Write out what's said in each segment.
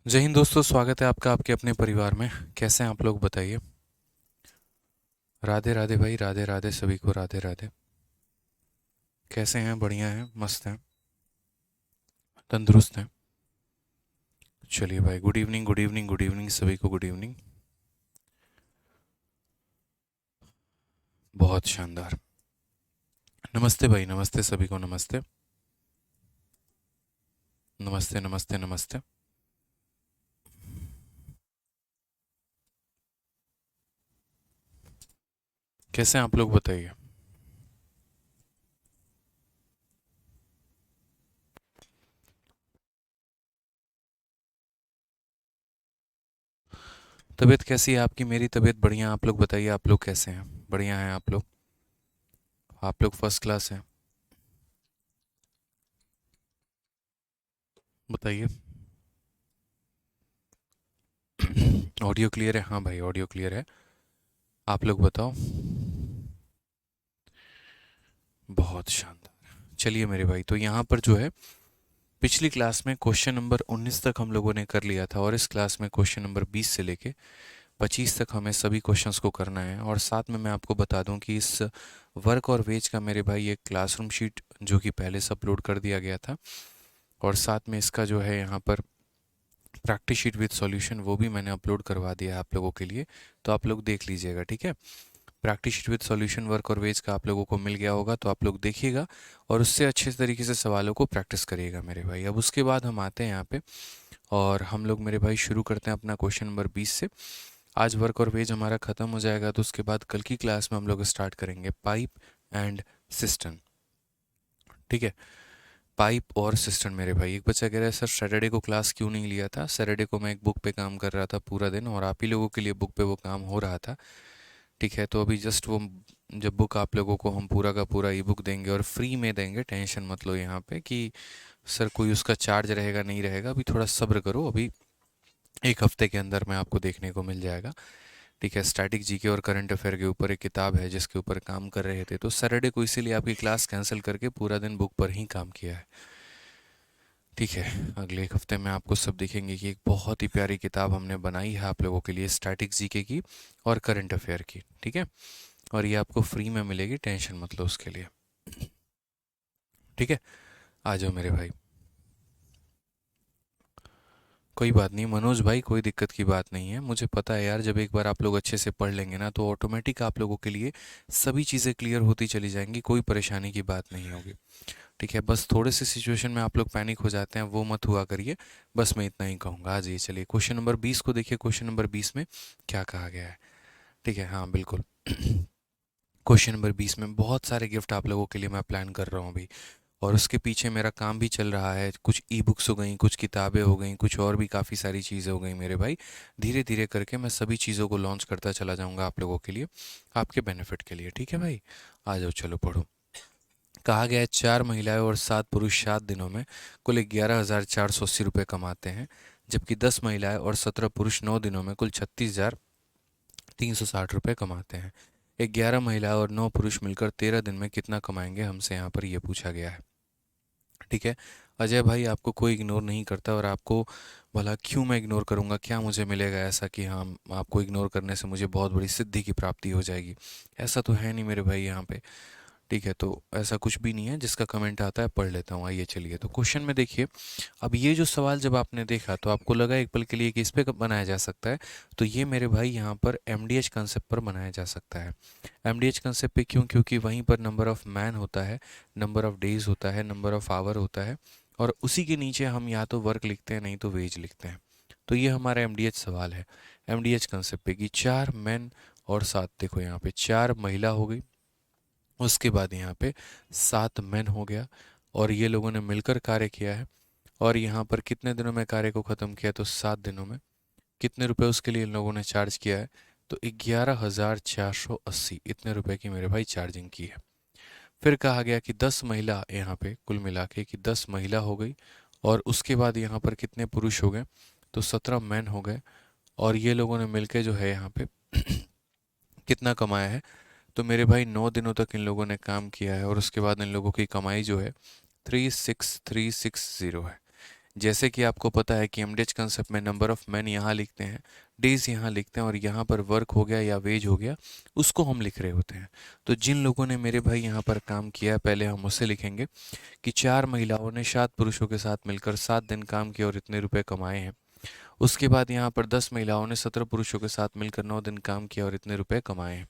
जय हिंद दोस्तों, स्वागत है आपका आपके अपने परिवार में। कैसे हैं आप लोग, बताइए। राधे राधे भाई, राधे राधे सभी को, राधे राधे। कैसे हैं? बढ़िया हैं, मस्त हैं, तंदुरुस्त हैं। चलिए भाई, good evening, good evening, good evening सभी को, गुड इवनिंग। बहुत शानदार। नमस्ते भाई, नमस्ते सभी को, नमस्ते नमस्ते नमस्ते नमस्ते। कैसे हैं आप लोग, बताइए। तबीयत कैसी है आपकी? मेरी तबीयत बढ़िया। आप लोग बताइए, आप लोग कैसे हैं? बढ़िया हैं आप लोग? आप लोग फर्स्ट क्लास हैं। बताइए। ऑडियो क्लियर है? हाँ भाई, ऑडियो क्लियर है। आप लोग बताओ। बहुत शानदार। चलिए मेरे भाई, तो यहाँ पर जो है, पिछली क्लास में क्वेश्चन नंबर 19 तक हम लोगों ने कर लिया था, और इस क्लास में क्वेश्चन नंबर 20 से लेके 25 तक हमें सभी क्वेश्चंस को करना है। और साथ में मैं आपको बता दूं कि इस वर्क और वेज का मेरे भाई एक क्लासरूम शीट जो कि पहले से अपलोड कर दिया गया था, और साथ में इसका जो है यहाँ पर प्रैक्टिस शीट विद सॉल्यूशन वो भी मैंने अपलोड करवा दिया है आप लोगों के लिए। तो आप लोग देख लीजिएगा, ठीक है। Practice sheet with solution work और वेज का आप लोगों को मिल गया होगा, तो आप लोग देखिएगा और उससे अच्छे तरीके से सवालों को प्रैक्टिस करिएगा मेरे भाई। अब उसके बाद हम आते हैं यहाँ पे, और हम लोग मेरे भाई शुरू करते हैं अपना क्वेश्चन नंबर 20 से। आज वर्क और वेज हमारा ख़त्म हो जाएगा, तो उसके बाद कल की क्लास में हम लोग स्टार्ट करेंगे पाइप एंड सिस्टम, ठीक है। पाइप और सिस्टम मेरे भाई। एक बच्चा कह रहा है सर सैटरडे को क्लास क्यों नहीं लिया था? सैटरडे को मैं एक बुक पे काम कर रहा था पूरा दिन, और आप ही लोगों के लिए बुक पे वो काम हो रहा था, ठीक है। तो अभी जस्ट वो, जब बुक आप लोगों को हम पूरा का पूरा ई बुक देंगे और फ्री में देंगे, टेंशन मत लो यहाँ पे कि सर कोई उसका चार्ज रहेगा नहीं रहेगा। अभी थोड़ा सब्र करो, अभी एक हफ्ते के अंदर में आपको देखने को मिल जाएगा, ठीक है। स्टैटिक जीके और करंट अफेयर के ऊपर एक किताब है जिसके ऊपर काम कर रहे थे, तो सैटरडे को इसीलिए आपकी क्लास कैंसिल करके पूरा दिन बुक पर ही काम किया है, ठीक है। अगले एक हफ्ते में आपको सब दिखेंगे कि एक बहुत ही प्यारी किताब हमने बनाई है आप लोगों के लिए, स्टैटिक जीके की और करंट अफेयर की, ठीक है। और ये आपको फ्री में मिलेगी, टेंशन मत लो उसके लिए, ठीक है। आ जाओ मेरे भाई। कोई बात नहीं मनोज भाई, कोई दिक्कत की बात नहीं है। मुझे पता है यार, जब एक बार आप लोग अच्छे से पढ़ लेंगे ना, तो ऑटोमेटिक आप लोगों के लिए सभी चीज़ें क्लियर होती चली जाएंगी, कोई परेशानी की बात नहीं होगी, ठीक है। बस थोड़े से सिचुएशन में आप लोग पैनिक हो जाते हैं, वो मत हुआ करिए। बस मैं इतना ही कहूँगा। आज ये चलिए क्वेश्चन नंबर 20 को देखिए। क्वेश्चन नंबर 20 में क्या कहा गया है, ठीक है। हाँ बिल्कुल। क्वेश्चन नंबर 20 में बहुत सारे गिफ्ट आप लोगों के लिए मैं प्लान कर रहा हूँ अभी, और उसके पीछे मेरा काम भी चल रहा है। कुछ ई बुक्स हो गई, कुछ किताबें हो गई, कुछ और भी काफ़ी सारी चीज़ें हो गई मेरे भाई। धीरे धीरे करके मैं सभी चीज़ों को लॉन्च करता चला जाऊंगा आप लोगों के लिए, आपके बेनिफिट के लिए, ठीक है भाई। आ जाओ, चलो पढ़ो। कहा गया है 4 महिलाएं और 7 पुरुष 7 दिनों में कुल 11,480 रुपये कमाते हैं, जबकि 10 महिलाएं और 17 पुरुष 9 दिनों में कुल 36,360 रुपये कमाते हैं। 11 महिलाएं और 9 पुरुष मिलकर 13 दिन में कितना कमाएंगे, हमसे यहाँ पर ये पूछा गया है, ठीक है। अजय भाई, आपको कोई इग्नोर नहीं करता, और आपको भला क्यों मैं इग्नोर करूंगा? क्या मुझे मिलेगा ऐसा कि हाँ, आपको इग्नोर करने से मुझे बहुत बड़ी सिद्धि की प्राप्ति हो जाएगी? ऐसा तो है नहीं मेरे भाई यहाँ पे, ठीक है। तो ऐसा कुछ भी नहीं है। जिसका कमेंट आता है पढ़ लेता हूँ। आइए चलिए, तो क्वेश्चन में देखिए। अब ये जो सवाल जब आपने देखा तो आपको लगा एक पल के लिए कि इस पे कब बनाया जा सकता है, तो ये मेरे भाई यहाँ पर एमडीएच कंसेप्ट पर बनाया जा सकता है। एमडीएच कंसेप्ट पे क्यों? क्योंकि वहीं पर नंबर ऑफ मैन होता है, नंबर ऑफ डेज होता है, नंबर ऑफ आवर होता है, और उसी के नीचे हम या तो वर्क लिखते हैं, नहीं तो वेज लिखते हैं। तो ये हमारा एमडीएच सवाल है। एमडीएच कंसेप्ट पे कि 4 मैन और 7, देखो यहाँ पे 4 महिला हो गई, उसके बाद यहाँ पे 7 मैन हो गया, और ये लोगों ने मिलकर कार्य किया है। और यहाँ पर कितने दिनों में कार्य को ख़त्म किया? तो 7 दिनों में। कितने रुपए उसके लिए इन लोगों ने चार्ज किया है? तो 11,480 इतने रुपए की मेरे भाई चार्जिंग की है। फिर कहा गया कि 10 महिला, यहाँ पे कुल मिला के कि 10 महिला हो गई, और उसके बाद यहाँ पर कितने पुरुष हो गए? तो 17 मैन हो गए, और ये लोगों ने मिलके जो है यहाँ पे कितना कमाया है? तो मेरे भाई 9 दिनों तक इन लोगों ने काम किया है, और उसके बाद इन लोगों की कमाई जो है 36,360 है। जैसे कि आपको पता है कि एमडीएच कंसेप्ट में नंबर ऑफ मैन यहाँ लिखते हैं, डेज यहाँ लिखते हैं, और यहाँ पर वर्क हो गया या वेज हो गया उसको हम लिख रहे होते हैं। तो जिन लोगों ने मेरे भाई यहाँ पर काम किया, पहले हम उससे लिखेंगे कि 4 महिलाओं ने 7 पुरुषों के साथ मिलकर 7 दिन काम किया और इतने रुपए कमाए हैं। उसके बाद यहाँ पर 10 महिलाओं ने 17 पुरुषों के साथ मिलकर 9 दिन काम किया और इतने रुपए कमाए हैं।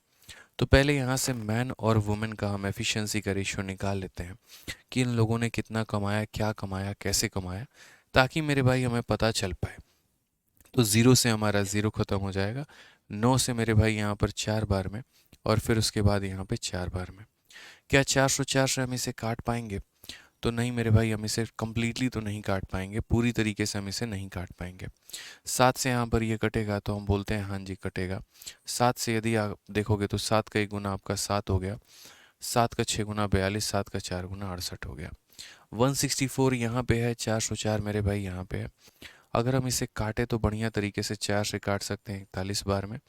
तो पहले यहाँ से मैन और वुमेन का हम एफिशिएंसी का रेशियो निकाल लेते हैं कि इन लोगों ने कितना कमाया, क्या कमाया, कैसे कमाया, ताकि मेरे भाई हमें पता चल पाए। तो 0 से हमारा 0 ख़त्म हो जाएगा, 9 से मेरे भाई यहाँ पर 4 बार में, और फिर उसके बाद यहाँ पे 4 बार में। क्या 404 से हम इसे काट पाएंगे? तो नहीं मेरे भाई, हम इसे कम्प्लीटली तो नहीं काट पाएंगे, पूरी तरीके से हम इसे नहीं काट पाएंगे। 7 से यहाँ पर ये कटेगा तो हम बोलते हैं हाँ जी कटेगा। 7 से यदि आप देखोगे तो 7 का 1 गुना आपका 7 हो गया, 7 का 6 गुना 42, 7 का 4 गुना 68 हो गया। 164 यहाँ पे है, 404 मेरे भाई यहाँ पे है। अगर हम इसे काटे तो बढ़िया तरीके से 4 से काट सकते हैं 41 बार में,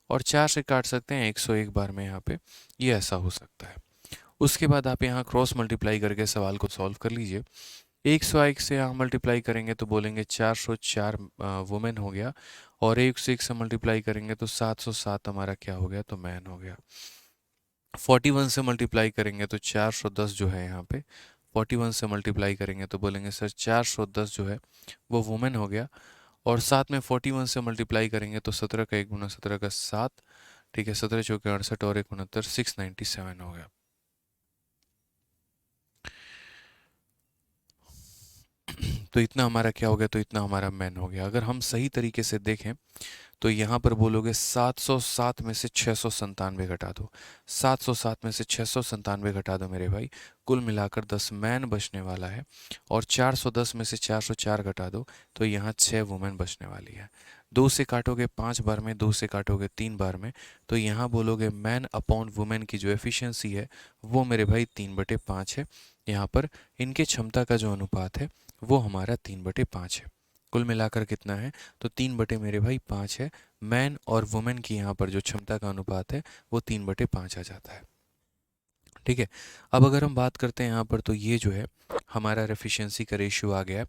और 4 से काट सकते हैं 101 बार में। यहाँ पे ये ऐसा हो सकता है। उसके बाद आप यहाँ क्रॉस मल्टीप्लाई करके सवाल को सॉल्व कर लीजिए। 101 से यहाँ मल्टीप्लाई करेंगे तो बोलेंगे 404 वुमेन हो गया, और 101 से मल्टीप्लाई करेंगे तो 707 हमारा क्या हो गया, तो मैन हो गया। 41 से मल्टीप्लाई करेंगे तो 410 जो है यहाँ पे, 41 से मल्टीप्लाई करेंगे तो बोलेंगे सर 410 जो है वो वुमेन हो गया, और साथ में 41 से मल्टीप्लाई करेंगे तो 17 का 1 गुना 17 का 7, ठीक है, 17 चौके 68 और 1 69, 697 हो गया। तो इतना हमारा क्या हो गया, तो इतना हमारा मैन हो गया। अगर हम सही तरीके से देखें तो यहाँ पर बोलोगे 707 में से 697 घटा दो, 707 में से 697 घटा दो मेरे भाई, कुल मिलाकर 10 मैन बचने वाला है। और 410 में से 404 घटा दो तो यहाँ 6 वुमेन बचने वाली है। 2 से काटोगे 5 बार में, 2 से काटोगे 3 बार में, तो यहाँ बोलोगे मैन अपॉन वुमेन की जो एफिशिएंसी है वो मेरे भाई 3/5 है। यहाँ पर इनके क्षमता का जो अनुपात है वो हमारा 3/5 है। कुल मिलाकर कितना है, तो 3/5 है। मैन और वुमेन की यहाँ पर जो क्षमता का अनुपात है वो 3/5 आ जाता है। ठीक है, अब अगर हम बात करते हैं यहाँ पर, तो ये जो है हमारा एफिशिएंसी का रेशियो आ गया है।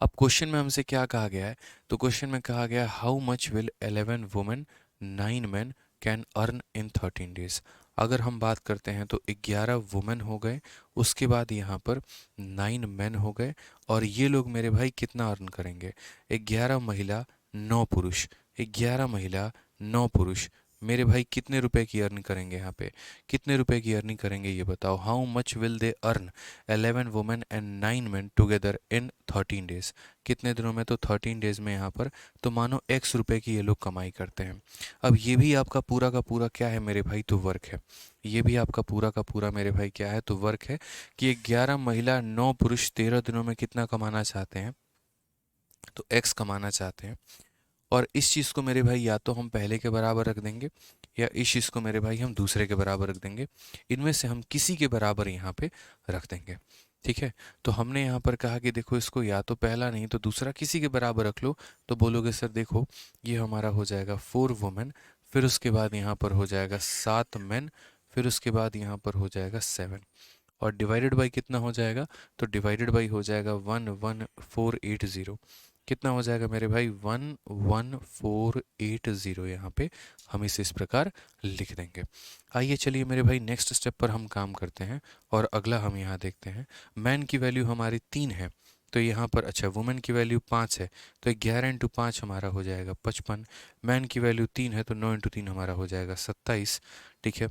अब क्वेश्चन में हमसे क्या कहा गया है, तो क्वेश्चन में कहा गया है how much will 11 women 9 man can earn in 13 days. अगर हम बात करते हैं तो 11 वुमेन हो गए, उसके बाद यहाँ पर 9 मैन हो गए, और ये लोग मेरे भाई कितना अर्न करेंगे, 11 महिला 9 पुरुष, 11 महिला 9 पुरुष मेरे भाई कितने रुपए की अर्न करेंगे, यहाँ पे कितने रुपए की अर्निंग करेंगे ये बताओ। How much will they earn 11 women and 9 man together in 13 days. कितने दिनों में, तो 13 डेज में यहाँ पर, तो मानो x रुपए की ये लोग कमाई करते हैं। अब ये भी आपका पूरा का पूरा क्या है मेरे भाई, तो वर्क है। ये भी आपका पूरा का पूरा मेरे भाई क्या है, तो वर्क है कि 11 महिला 9 पुरुष 13 दिनों में कितना कमाना चाहते हैं, तो x कमाना चाहते हैं। और इस चीज़ को मेरे भाई या तो हम पहले के बराबर रख देंगे, या इस चीज़ को मेरे भाई हम दूसरे के बराबर रख देंगे। इनमें से हम किसी के बराबर यहाँ पे रख देंगे। ठीक है, तो हमने यहाँ पर कहा कि देखो इसको या तो पहला नहीं तो दूसरा किसी के बराबर रख लो, तो बोलोगे सर देखो ये हमारा हो जाएगा 4 वुमेन, फिर उसके बाद यहाँ पर हो जाएगा 7 मैन, फिर उसके बाद यहाँ पर हो जाएगा 7, और डिवाइडेड बाई कितना हो जाएगा, तो डिवाइडेड बाई हो जाएगा 11480। कितना हो जाएगा मेरे भाई, 11480। यहाँ पे हम इसे इस प्रकार लिख देंगे। आइए चलिए मेरे भाई नेक्स्ट स्टेप पर हम काम करते हैं, और अगला हम यहाँ देखते हैं। मैन की वैल्यू हमारी 3 है, तो यहाँ पर अच्छा वुमेन की वैल्यू 5 है, तो 11 इंटू 5 हमारा हो जाएगा 55। मैन की वैल्यू 3 है तो 9 इंटू 3 हमारा हो जाएगा 27। ठीक है,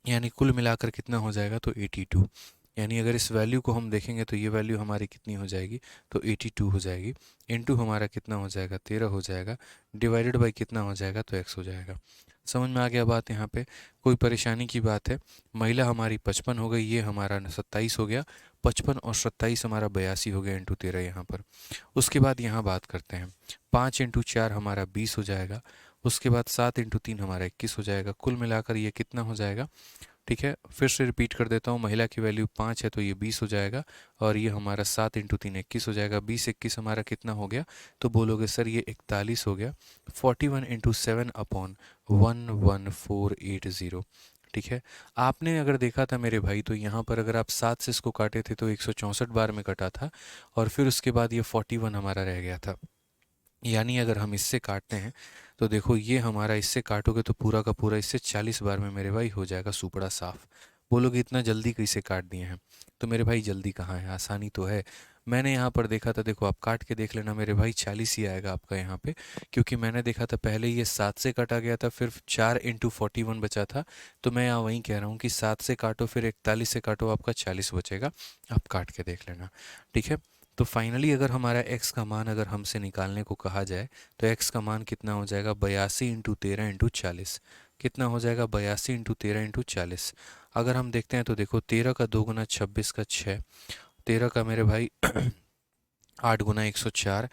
यानी कुल मिलाकर कितना हो जाएगा, तो 82। यानी अगर इस वैल्यू को हम देखेंगे तो ये वैल्यू हमारी कितनी हो जाएगी, तो 82 हो जाएगी। इनटू हमारा कितना हो जाएगा, 13 हो जाएगा, डिवाइडेड बाई कितना हो जाएगा, तो x हो जाएगा। समझ में आ गया बात। यहाँ पे कोई परेशानी की बात है, महिला हमारी 55 हो गई, ये हमारा 27 हो गया, 55 और 27 हमारा 82 हो गया इंटू 13 यहाँ पर। उसके बाद यहाँ बात करते हैं, 5 इंटू 4 हमारा 20 हो जाएगा, उसके बाद 7 इंटू 3 हमारा 21 हो जाएगा। कुल मिलाकर ये कितना हो जाएगा, ठीक है, फिर से रिपीट कर देता हूँ। महिला की वैल्यू 5 है तो ये 20 हो जाएगा, और ये हमारा 7 इंटू 3 21 हो जाएगा। 20 21 हमारा कितना हो गया, तो बोलोगे सर ये 41 हो गया। 41 इंटू 7 अपॉन 11480, ठीक है। आपने अगर देखा था मेरे भाई तो यहाँ पर अगर आप 7 से इसको काटे थे तो 164 बार में कटा था, और फिर उसके बाद ये 41 हमारा रह गया था। यानी अगर हम इससे काटते हैं तो देखो ये हमारा, इससे काटोगे तो पूरा का पूरा इससे 40 बार में मेरे भाई हो जाएगा सुपड़ा साफ। बोलोगे इतना जल्दी कैसे काट दिए हैं? तो मेरे भाई जल्दी कहाँ है, आसानी तो है। मैंने यहाँ पर देखा था, देखो आप काट के देख लेना मेरे भाई, 40 ही आएगा आपका यहाँ पे, क्योंकि मैंने देखा था पहले ये 7 से काटा गया था, फिर 4 × 41 बचा था। तो मैं यहाँ वहीं कह रहा हूँ कि 7 से काटो फिर 41 से काटो, आपका 40 बचेगा। आप काट के देख लेना, ठीक है। तो फाइनली अगर हमारा x का मान अगर हमसे निकालने को कहा जाए तो x का मान कितना हो जाएगा, 82 × 13 × 40। कितना हो जाएगा, 82 × 13 × 40। अगर हम देखते हैं तो देखो 13 का 2 गुना 26 का 6, 13 का मेरे भाई 8 गुना 104,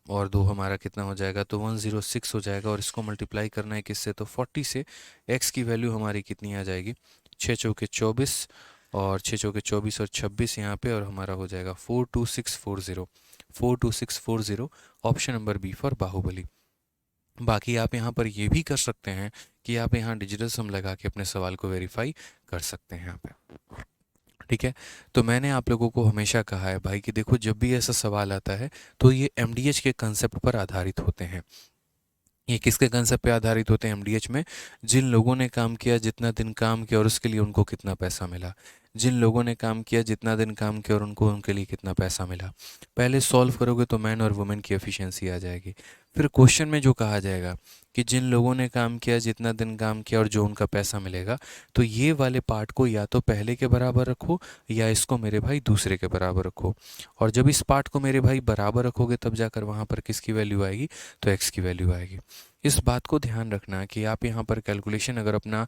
और 2 हमारा कितना हो जाएगा, तो 106 हो जाएगा। और इसको मल्टीप्लाई करना है किससे, तो 40 से। x की वैल्यू हमारी कितनी आ जाएगी, 6 चौके 24, और 6 चौके 24 और 26 यहाँ पे, और हमारा हो जाएगा 42640। 42640 option number B for Baahubali. बाकी आप यहाँ पर ये भी कर सकते हैं कि आप यहाँ डिजिटल सम लगा के अपने सवाल को वेरीफाई कर सकते हैं यहाँ पे, ठीक है। तो मैंने आप लोगों को हमेशा कहा है भाई कि देखो जब भी ऐसा सवाल आता है तो ये एमडीएच के कंसेप्ट पर आधारित होते हैं। ये किसके कंसेप्ट पे आधारित होते हैं एमडीएच में, जिन लोगों ने काम किया, जितना दिन काम किया और उसके लिए उनको कितना पैसा मिला। जिन लोगों ने काम किया, जितना दिन काम किया और उनको उनके लिए कितना पैसा मिला। पहले सॉल्व करोगे तो मैन और वुमेन की एफिशिएंसी आ जाएगी। फिर क्वेश्चन में जो कहा जाएगा कि जिन लोगों ने काम किया, जितना दिन काम किया और जो उनका पैसा मिलेगा, तो ये वाले पार्ट को या तो पहले के बराबर रखो या इसको मेरे भाई दूसरे के बराबर रखो। और जब इस पार्ट को मेरे भाई बराबर रखोगे तब जाकर वहाँ पर किसकी वैल्यू आएगी, तो एक्स की वैल्यू आएगी। इस बात को ध्यान रखना कि आप यहाँ पर कैलकुलेशन अगर अपना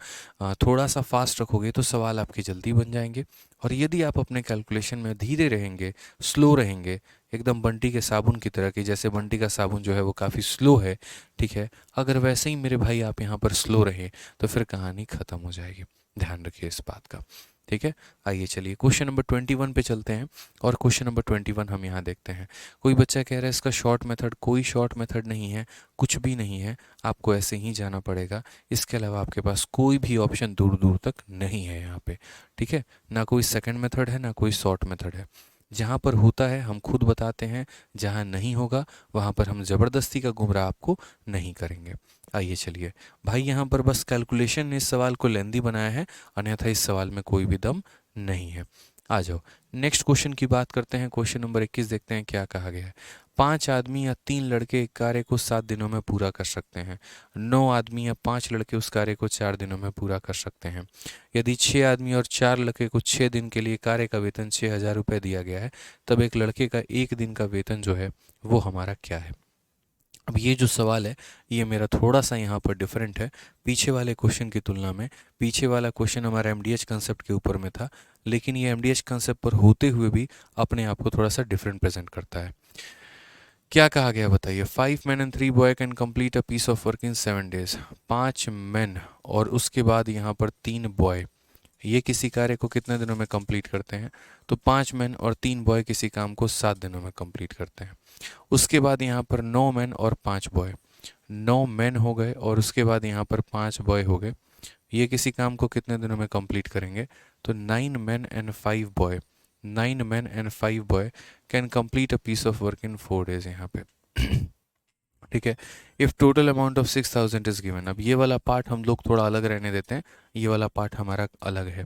थोड़ा सा फास्ट रखोगे तो सवाल आपके जल्दी बन जाएंगे। और यदि आप अपने कैलकुलेशन में धीरे रहेंगे, स्लो रहेंगे, एकदम बंटी के साबुन की तरह, कि जैसे बंटी का साबुन जो है वो काफ़ी स्लो है, ठीक है, अगर वैसे ही मेरे भाई आप यहाँ पर स्लो रहे तो फिर कहानी ख़त्म हो जाएगी। ध्यान रखिए इस बात का, ठीक है। आइए चलिए क्वेश्चन नंबर 21 पे चलते हैं, और क्वेश्चन नंबर 21 हम यहाँ देखते हैं। कोई बच्चा कह रहा है इसका शॉर्ट मेथड, कोई शॉर्ट मेथड नहीं है, कुछ भी नहीं है, आपको ऐसे ही जाना पड़ेगा। इसके अलावा आपके पास कोई भी ऑप्शन दूर दूर तक नहीं है यहाँ पे, ठीक है। ना कोई सेकंड मेथड है, ना कोई शॉर्ट मेथड है। जहाँ पर होता है हम खुद बताते हैं, जहाँ नहीं होगा वहाँ पर हम ज़बरदस्ती का गुमराह आपको नहीं करेंगे। आइए चलिए भाई, यहाँ पर बस कैलकुलेशन ने इस सवाल को लेंदी बनाया है, अन्यथा इस सवाल में कोई भी दम नहीं है। आ जाओ नेक्स्ट क्वेश्चन की बात करते हैं। क्वेश्चन नंबर 21 देखते हैं क्या कहा गया है। 5 आदमी या 3 लड़के एक कार्य को 7 दिनों में पूरा कर सकते हैं। 9 आदमी या 5 लड़के उस कार्य को 4 दिनों में पूरा कर सकते हैं। यदि 6 आदमी और 4 लड़के को 6 दिन के लिए कार्य का वेतन 6,000 रुपये दिया गया है, तब एक लड़के का एक दिन का वेतन जो है वो हमारा क्या है। अब ये जो सवाल है ये मेरा थोड़ा सा यहाँ पर डिफरेंट है पीछे वाले क्वेश्चन की तुलना में। पीछे वाला क्वेश्चन हमारा एमडीएच कंसेप्ट के ऊपर में था, लेकिन ये एमडीएच कंसेप्ट पर होते हुए भी अपने आप को थोड़ा सा डिफरेंट प्रेजेंट करता है। क्या कहा गया बताइए। 5 men and 3 boy can complete a piece of work in 7 days। 5 men और उसके बाद यहाँ पर 3 बॉय, ये किसी कार्य को कितने दिनों में कंप्लीट करते हैं, तो 5 मैन और 3 बॉय किसी काम को 7 दिनों में कंप्लीट करते हैं। उसके बाद यहाँ पर 9 मैन और 5 बॉय, 9 मैन हो गए और उसके बाद यहाँ पर 5 बॉय हो गए, ये किसी काम को कितने दिनों में कंप्लीट करेंगे, तो 9 men and 5 boy, 9 men and 5 boy can complete a piece of work in 4 days यहाँ पे। ठीक है। If total amount of 6,000 is given. अब ये वाला पार्ट हम लोग थोड़ा अलग रहने देते हैं, ये वाला पार्ट हमारा अलग है।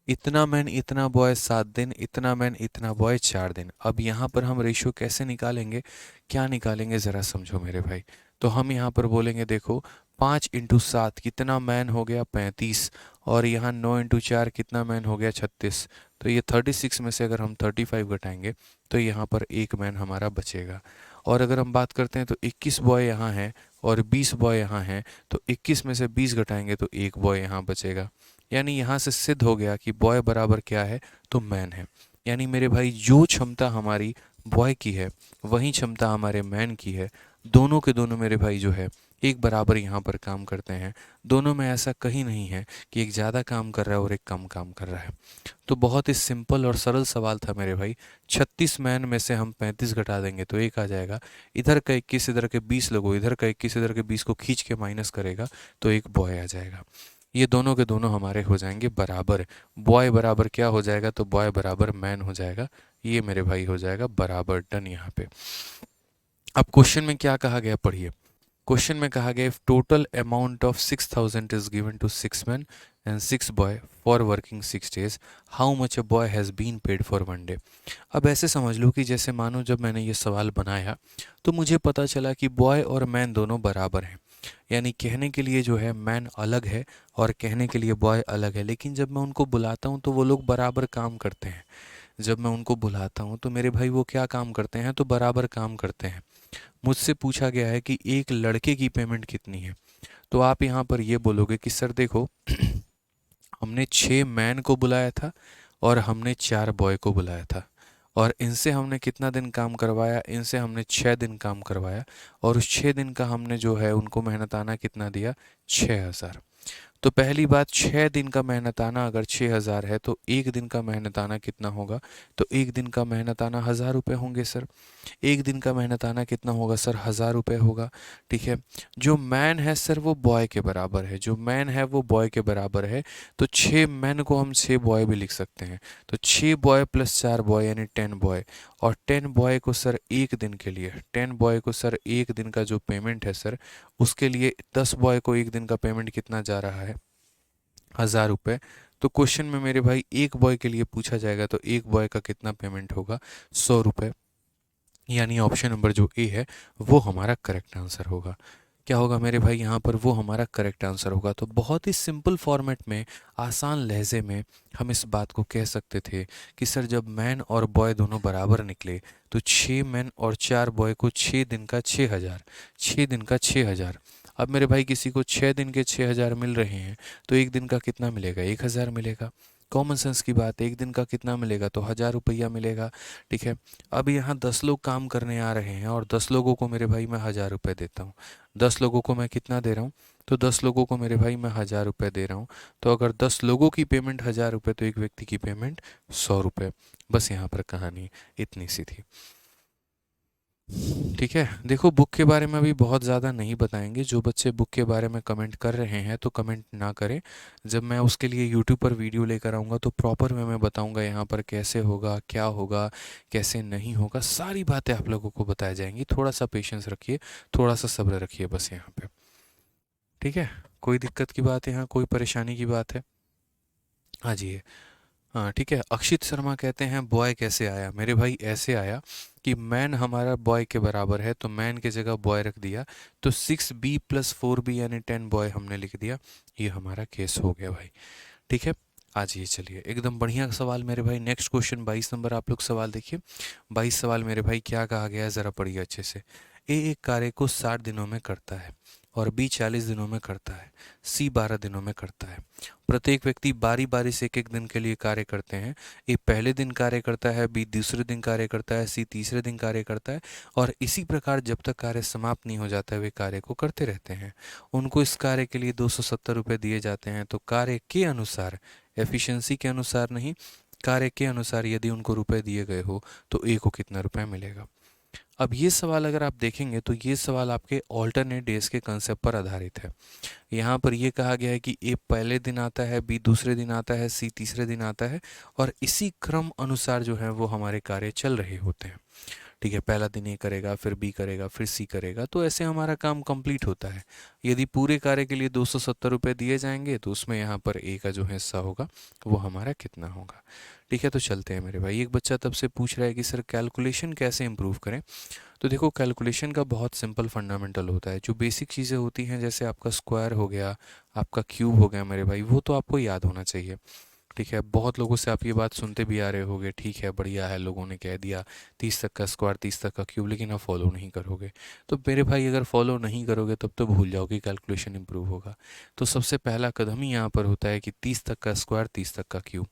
इतना मैन इतना बॉय 7 दिन, इतना मैन इतना बॉय 4 दिन। अब यहाँ पर हम रेशियो कैसे निकालेंगे, क्या निकालेंगे ज़रा समझो मेरे भाई। तो हम यहाँ पर बोलेंगे देखो 5 × 7 कितना मैन हो गया 35, और यहाँ 9 × 4 कितना मैन हो गया 36। तो ये 36 में से अगर हम 35 घटाएंगे तो यहाँ पर एक मैन हमारा बचेगा। और अगर हम बात करते हैं तो 21 बॉय यहाँ हैं और 20 बॉय यहाँ हैं, तो 21 में से 20 घटाएंगे तो एक बॉय यहाँ बचेगा। यानी यहाँ से सिद्ध हो गया कि बॉय बराबर क्या है, तो मैन है। यानी मेरे भाई जो क्षमता हमारी बॉय की है वही क्षमता हमारे मैन की है। दोनों के दोनों मेरे भाई जो है एक बराबर यहाँ पर काम करते हैं। दोनों में ऐसा कहीं नहीं है कि एक ज़्यादा काम कर रहा है और एक कम काम कर रहा है। तो बहुत ही सिंपल और सरल सवाल था मेरे भाई। 36 मैन में से हम 35 घटा देंगे तो एक आ जाएगा। इधर का 21 इधर के 20 लोगों, इधर का 21 इधर के 20 को खींच के माइनस करेगा तो एक बॉय आ जाएगा। ये दोनों के दोनों हमारे हो जाएंगे बराबर। बॉय बराबर क्या हो जाएगा, तो बॉय बराबर मैन हो जाएगा। ये मेरे भाई हो जाएगा बराबर, डन यहाँ पे। अब क्वेश्चन में क्या कहा गया पढ़िए। क्वेश्चन में कहा गया, if total amount of 6,000 is given to 6 men and 6 boy for working 6 days, how much a boy has been paid for 1 day। अब ऐसे समझ लो कि जैसे मानो जब मैंने ये सवाल बनाया तो मुझे पता चला कि बॉय और मैन दोनों बराबर हैं। यानी कहने के लिए जो है मैन अलग है और कहने के लिए बॉय अलग है, लेकिन जब मैं उनको बुलाता हूँ तो वो लोग बराबर काम करते हैं। जब मैं उनको बुलाता हूँ तो मेरे भाई वो क्या काम करते हैं, तो बराबर काम करते हैं। मुझसे पूछा गया है कि एक लड़के की पेमेंट कितनी है, तो आप यहाँ पर ये बोलोगे कि सर देखो हमने 6 मैन को बुलाया था और हमने 4 बॉय को बुलाया था, और इनसे हमने कितना दिन काम करवाया, इनसे हमने 6 दिन काम करवाया, और उस 6 दिन का हमने जो है उनको मेहनताना कितना दिया, 6,000। तो पहली बात, 6 दिन का मेहनताना अगर 6,000 है तो एक दिन का मेहनताना कितना होगा, तो एक दिन का मेहनताना 1,000 रुपये होंगे सर। एक दिन का मेहनताना कितना होगा सर, 1,000 रुपये होगा। ठीक है, जो मैन है सर वो बॉय के बराबर है, जो मैन है वो बॉय के बराबर है। तो 6 मैन को हम 6 बॉय भी लिख सकते हैं। तो 6 बॉय प्लस 4 बॉय यानी 10 बॉय, और 10 बॉय को सर एक दिन के लिए, 10 बॉय को सर एक दिन का जो पेमेंट है सर, उसके लिए 10 बॉय को एक दिन का पेमेंट कितना जा रहा है, 1,000 रुपये। तो क्वेश्चन में मेरे भाई एक बॉय के लिए पूछा जाएगा तो एक बॉय का कितना पेमेंट होगा, 100 रुपये। यानी ऑप्शन नंबर जो ए है वो हमारा करेक्ट आंसर होगा। क्या होगा मेरे भाई यहाँ पर, वो हमारा करेक्ट आंसर होगा। तो बहुत ही सिंपल फॉर्मेट में, आसान लहजे में हम इस बात को कह सकते थे कि सर जब मैन और बॉय दोनों बराबर निकले तो 6 मैन और 4 बॉय को 6 दिन का 6,000, 6 दिन का 6,000। अब मेरे भाई किसी को 6 दिन के 6,000 मिल रहे हैं तो एक दिन का कितना मिलेगा, 1,000 मिलेगा। कॉमन सेंस की बात है, एक दिन का कितना मिलेगा, तो 1,000 रुपया मिलेगा। ठीक है, अब यहाँ 10 लोग काम करने आ रहे हैं और 10 लोगों को मेरे भाई मैं 1,000 रुपये देता हूँ। 10 लोगों को मैं कितना दे रहा हूँ, तो 10 लोगों को मेरे भाई मैं 1,000 रुपये दे रहा हूँ। तो अगर 10 लोगों की पेमेंट 1,000 रुपये तो एक व्यक्ति की पेमेंट 100 रुपये। बस यहाँ पर कहानी इतनी सी थी। ठीक है, देखो बुक के बारे में अभी बहुत ज़्यादा नहीं बताएंगे। जो बच्चे बुक के बारे में कमेंट कर रहे हैं तो कमेंट ना करें। जब मैं उसके लिए यूट्यूब पर वीडियो लेकर आऊँगा तो प्रॉपर वे मैं बताऊँगा यहाँ पर कैसे होगा, क्या होगा, कैसे नहीं होगा, सारी बातें आप लोगों को बताई जाएंगी। थोड़ा सा पेशेंस रखिए, थोड़ा सा सब्र रखिए बस यहाँ पे। ठीक है, कोई दिक्कत की बात है यहाँ, कोई परेशानी की बात है? हाँ जी। हाँ ठीक है, अक्षित शर्मा कहते हैं बॉय कैसे आया, मेरे भाई ऐसे आया कि मैन हमारा बॉय के बराबर है तो मैन की जगह बॉय रख दिया, तो 6B+4B यानी 10 बॉय हमने लिख दिया। ये हमारा केस हो गया भाई। ठीक है, आज ये चलिए एकदम बढ़िया सवाल मेरे भाई। नेक्स्ट क्वेश्चन 22 नंबर, आप लोग सवाल देखिए। 22 सवाल मेरे भाई क्या कहा गया है ज़रा पढ़िए अच्छे से। ए एक कार्य को 60 दिनों में करता है और बी 40 दिनों में करता है, सी 12 दिनों में करता है। प्रत्येक व्यक्ति बारी बारी से एक एक दिन के लिए कार्य करते हैं। ए पहले दिन कार्य करता है, बी दूसरे दिन कार्य करता है, सी तीसरे दिन कार्य करता है, और इसी प्रकार जब तक कार्य समाप्त नहीं हो जाता है वे कार्य को करते रहते हैं। उनको इस कार्य के लिए 270 रुपये दिए जाते हैं। तो कार्य के अनुसार, एफिशिएंसी के अनुसार नहीं, कार्य के अनुसार यदि उनको रुपए दिए गए हो तो ए को कितना रुपया मिलेगा। अब ये सवाल अगर आप देखेंगे तो ये सवाल आपके ऑल्टरनेट डेज के कंसेप्ट पर आधारित है। यहाँ पर ये कहा गया है कि ए पहले दिन आता है, बी दूसरे दिन आता है, सी तीसरे दिन आता है, और इसी क्रम अनुसार जो है वो हमारे कार्य चल रहे होते हैं। ठीक है, पहला दिन ए करेगा, फिर बी करेगा, फिर सी करेगा, तो ऐसे हमारा काम कंप्लीट होता है। यदि पूरे कार्य के लिए 270 रुपये दिए जाएंगे तो उसमें यहाँ पर ए का जो हिस्सा होगा वो हमारा कितना होगा। ठीक है, तो चलते हैं मेरे भाई। एक बच्चा तब से पूछ रहा है कि सर कैलकुलेशन कैसे इम्प्रूव करें। तो देखो कैलकुलेशन का बहुत सिंपल फंडामेंटल होता है। जो बेसिक चीज़ें होती हैं जैसे आपका स्क्वायर हो गया, आपका क्यूब हो गया मेरे भाई, वो तो आपको याद होना चाहिए। ठीक है, बहुत लोगों से आप ये बात सुनते भी आ रहे होगे, ठीक है बढ़िया है, लोगों ने कह दिया 30 तक का स्क्वायर 30 तक का क्यूब, लेकिन आप फॉलो नहीं करोगे। तो मेरे भाई अगर फॉलो नहीं करोगे तब तो भूल जाओगे कैलकुलेशन इंप्रूव होगा। तो सबसे पहला कदम ही यहाँ पर होता है कि 30 तक का स्क्वायर 30 तक का क्यूब।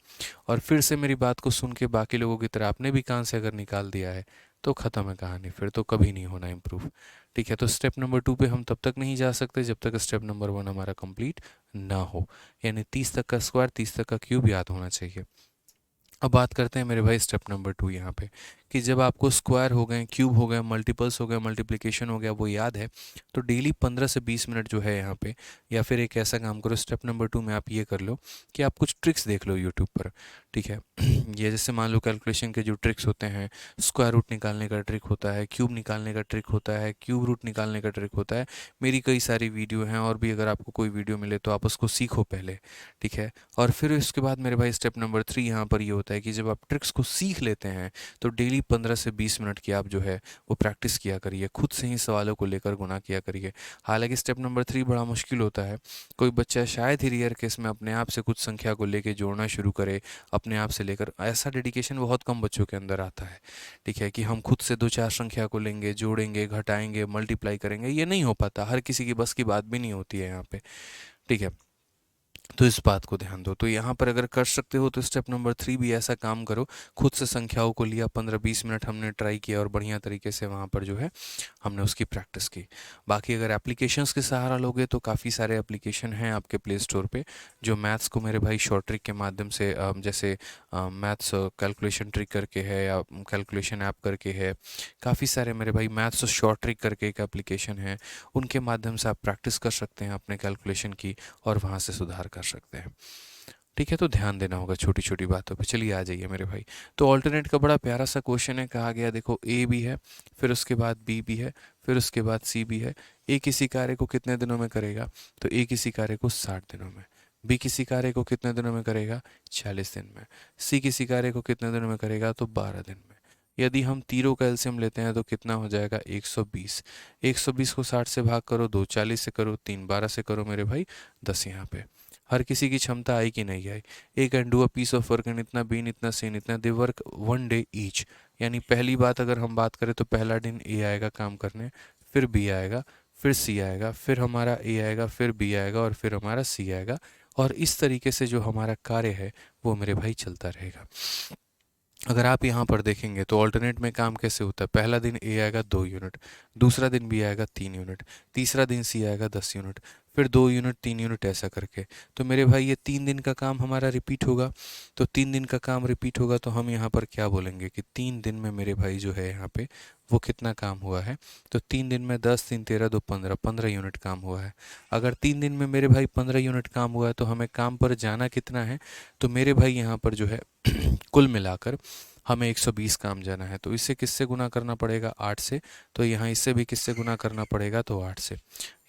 और फिर से मेरी बात को सुन के बाकी लोगों की तरह आपने भी कान से अगर निकाल दिया है तो ख़त्म है कहानी, फिर तो कभी नहीं होना इम्प्रूव। ठीक है, तो स्टेप नंबर 2 पे हम तब तक नहीं जा सकते जब तक स्टेप नंबर 1 हमारा कंप्लीट ना हो। यानी 30 तक का स्क्वायर 30 तक का क्यूब याद होना चाहिए। अब बात करते हैं मेरे भाई स्टेप नंबर 2 यहाँ पे कि जब आपको स्क्वायर हो गए, क्यूब हो गए, मल्टीपल्स हो गए, मल्टीप्लिकेशन हो गया, वो याद है, तो डेली 15 से 20 मिनट जो है यहाँ पे, या फिर एक ऐसा काम करो, स्टेप नंबर 2 में आप ये कर लो कि आप कुछ ट्रिक्स देख लो यूट्यूब पर, ठीक है। ये जैसे मान लो कैलकुलेशन के जो ट्रिक्स होते हैं, स्क्वायर रूट निकालने का ट्रिक होता है, क्यूब निकालने का ट्रिक होता है, क्यूब रूट निकालने का ट्रिक होता है, मेरी कई सारी वीडियो हैं, और भी अगर आपको कोई वीडियो मिले तो आप उसको सीखो पहले, ठीक है। और फिर इसके बाद मेरे भाई स्टेप नंबर 3 यहाँ पर ये होता है कि जब आप ट्रिक्स को सीख लेते हैं तो डेली 15 से 20 मिनट की आप जो है वो प्रैक्टिस किया करिए, खुद से ही सवालों को लेकर गुना किया करिए। हालांकि स्टेप नंबर 3 बड़ा मुश्किल होता है, कोई बच्चा शायद ही रेयर केस में अपने आप से कुछ संख्या को लेकर जोड़ना शुरू करे, अपने आप से लेकर, ऐसा डेडिकेशन बहुत कम बच्चों के अंदर आता है, ठीक है, कि हम खुद से 2-4 संख्या को लेंगे, जोड़ेंगे, घटाएंगे, मल्टीप्लाई करेंगे, ये नहीं हो पाता, हर किसी की बस की बात भी नहीं होती है यहाँ पे, ठीक है। तो इस बात को ध्यान दो। तो यहाँ पर अगर कर सकते हो तो स्टेप नंबर 3 भी ऐसा काम करो, खुद से संख्याओं को लिया, 15-20 मिनट हमने ट्राई किया और बढ़िया तरीके से वहाँ पर जो है हमने उसकी प्रैक्टिस की। बाकी अगर एप्लीकेशंस के सहारा लोगे तो काफ़ी सारे एप्लीकेशन हैं आपके प्ले स्टोर पे, जो मैथ्स को मेरे भाई शॉर्ट ट्रिक के माध्यम से, जैसे मैथ्स कैलकुलेशन ट्रिक करके है, या कैलकुलेशन ऐप करके है, काफ़ी सारे मेरे भाई मैथ्स शॉर्ट ट्रिक करके एक एप्लीकेशन है, उनके माध्यम से आप प्रैक्टिस कर सकते हैं अपने कैलकुलेशन की और वहाँ से सुधार कर सकते हैं, ठीक है। तो ध्यान देना होगा छोटी छोटी बातों पे। चलिए आ जाइए मेरे भाई। तो ऑल्टरनेट का बड़ा प्यारा सा क्वेश्चन है, कहा गया देखो ए भी है, फिर उसके बाद बी भी है, फिर उसके बाद सी भी है। ए किसी कार्य को कितने दिनों में करेगा, तो ए किसी कार्य को 60 दिनों में। बी किसी कार्य को कितने दिनों में करेगा, 40 दिन में। सी किसी कार्य को कितने दिनों में करेगा, तो 12 दिन में। यदि हम तीनों का एलसीएम लेते हैं तो कितना हो जाएगा, 120। 120 को 60 से भाग करो, 2 40 से करो, 3 12 से करो मेरे भाई, 10 यहाँ पे। हर किसी की क्षमता आई कि नहीं आई। A can do a piece of work in इतना, बी इन इतना, सी इन इतना, दे वर्क 1 डे ईच। यानी पहली बात अगर हम बात करें तो पहला दिन ए आएगा काम करने, फिर बी आएगा, फिर सी आएगा, फिर हमारा ए आएगा, फिर बी आएगा, और फिर हमारा सी आएगा। और इस तरीके से जो हमारा कार्य है वो मेरे भाई चलता रहेगा। अगर आप यहाँ पर देखेंगे तो ऑल्टरनेट में काम कैसे होता है, पहला दिन ए आएगा 2 यूनिट, दूसरा दिन बी आएगा 3 यूनिट, तीसरा दिन सी आएगा 10 यूनिट, फिर 2 यूनिट, 3 यूनिट, ऐसा करके। तो मेरे भाई ये 3 दिन का काम हमारा रिपीट होगा। तो 3 दिन का काम रिपीट होगा तो हम यहाँ पर क्या बोलेंगे कि 3 दिन में मेरे भाई जो है यहाँ पे वो कितना काम हुआ है, तो 3 दिन में 10 3 13 2 15, 15 यूनिट काम हुआ है। अगर 3 दिन में मेरे भाई 15 यूनिट काम हुआ है तो हमें काम पर जाना कितना है, तो मेरे भाई यहाँ पर जो है कुल मिलाकर हमें 120 काम जाना है। तो इसे किससे गुना करना पड़ेगा, 8 से। तो यहाँ इससे भी किससे गुना करना पड़ेगा, तो 8 से।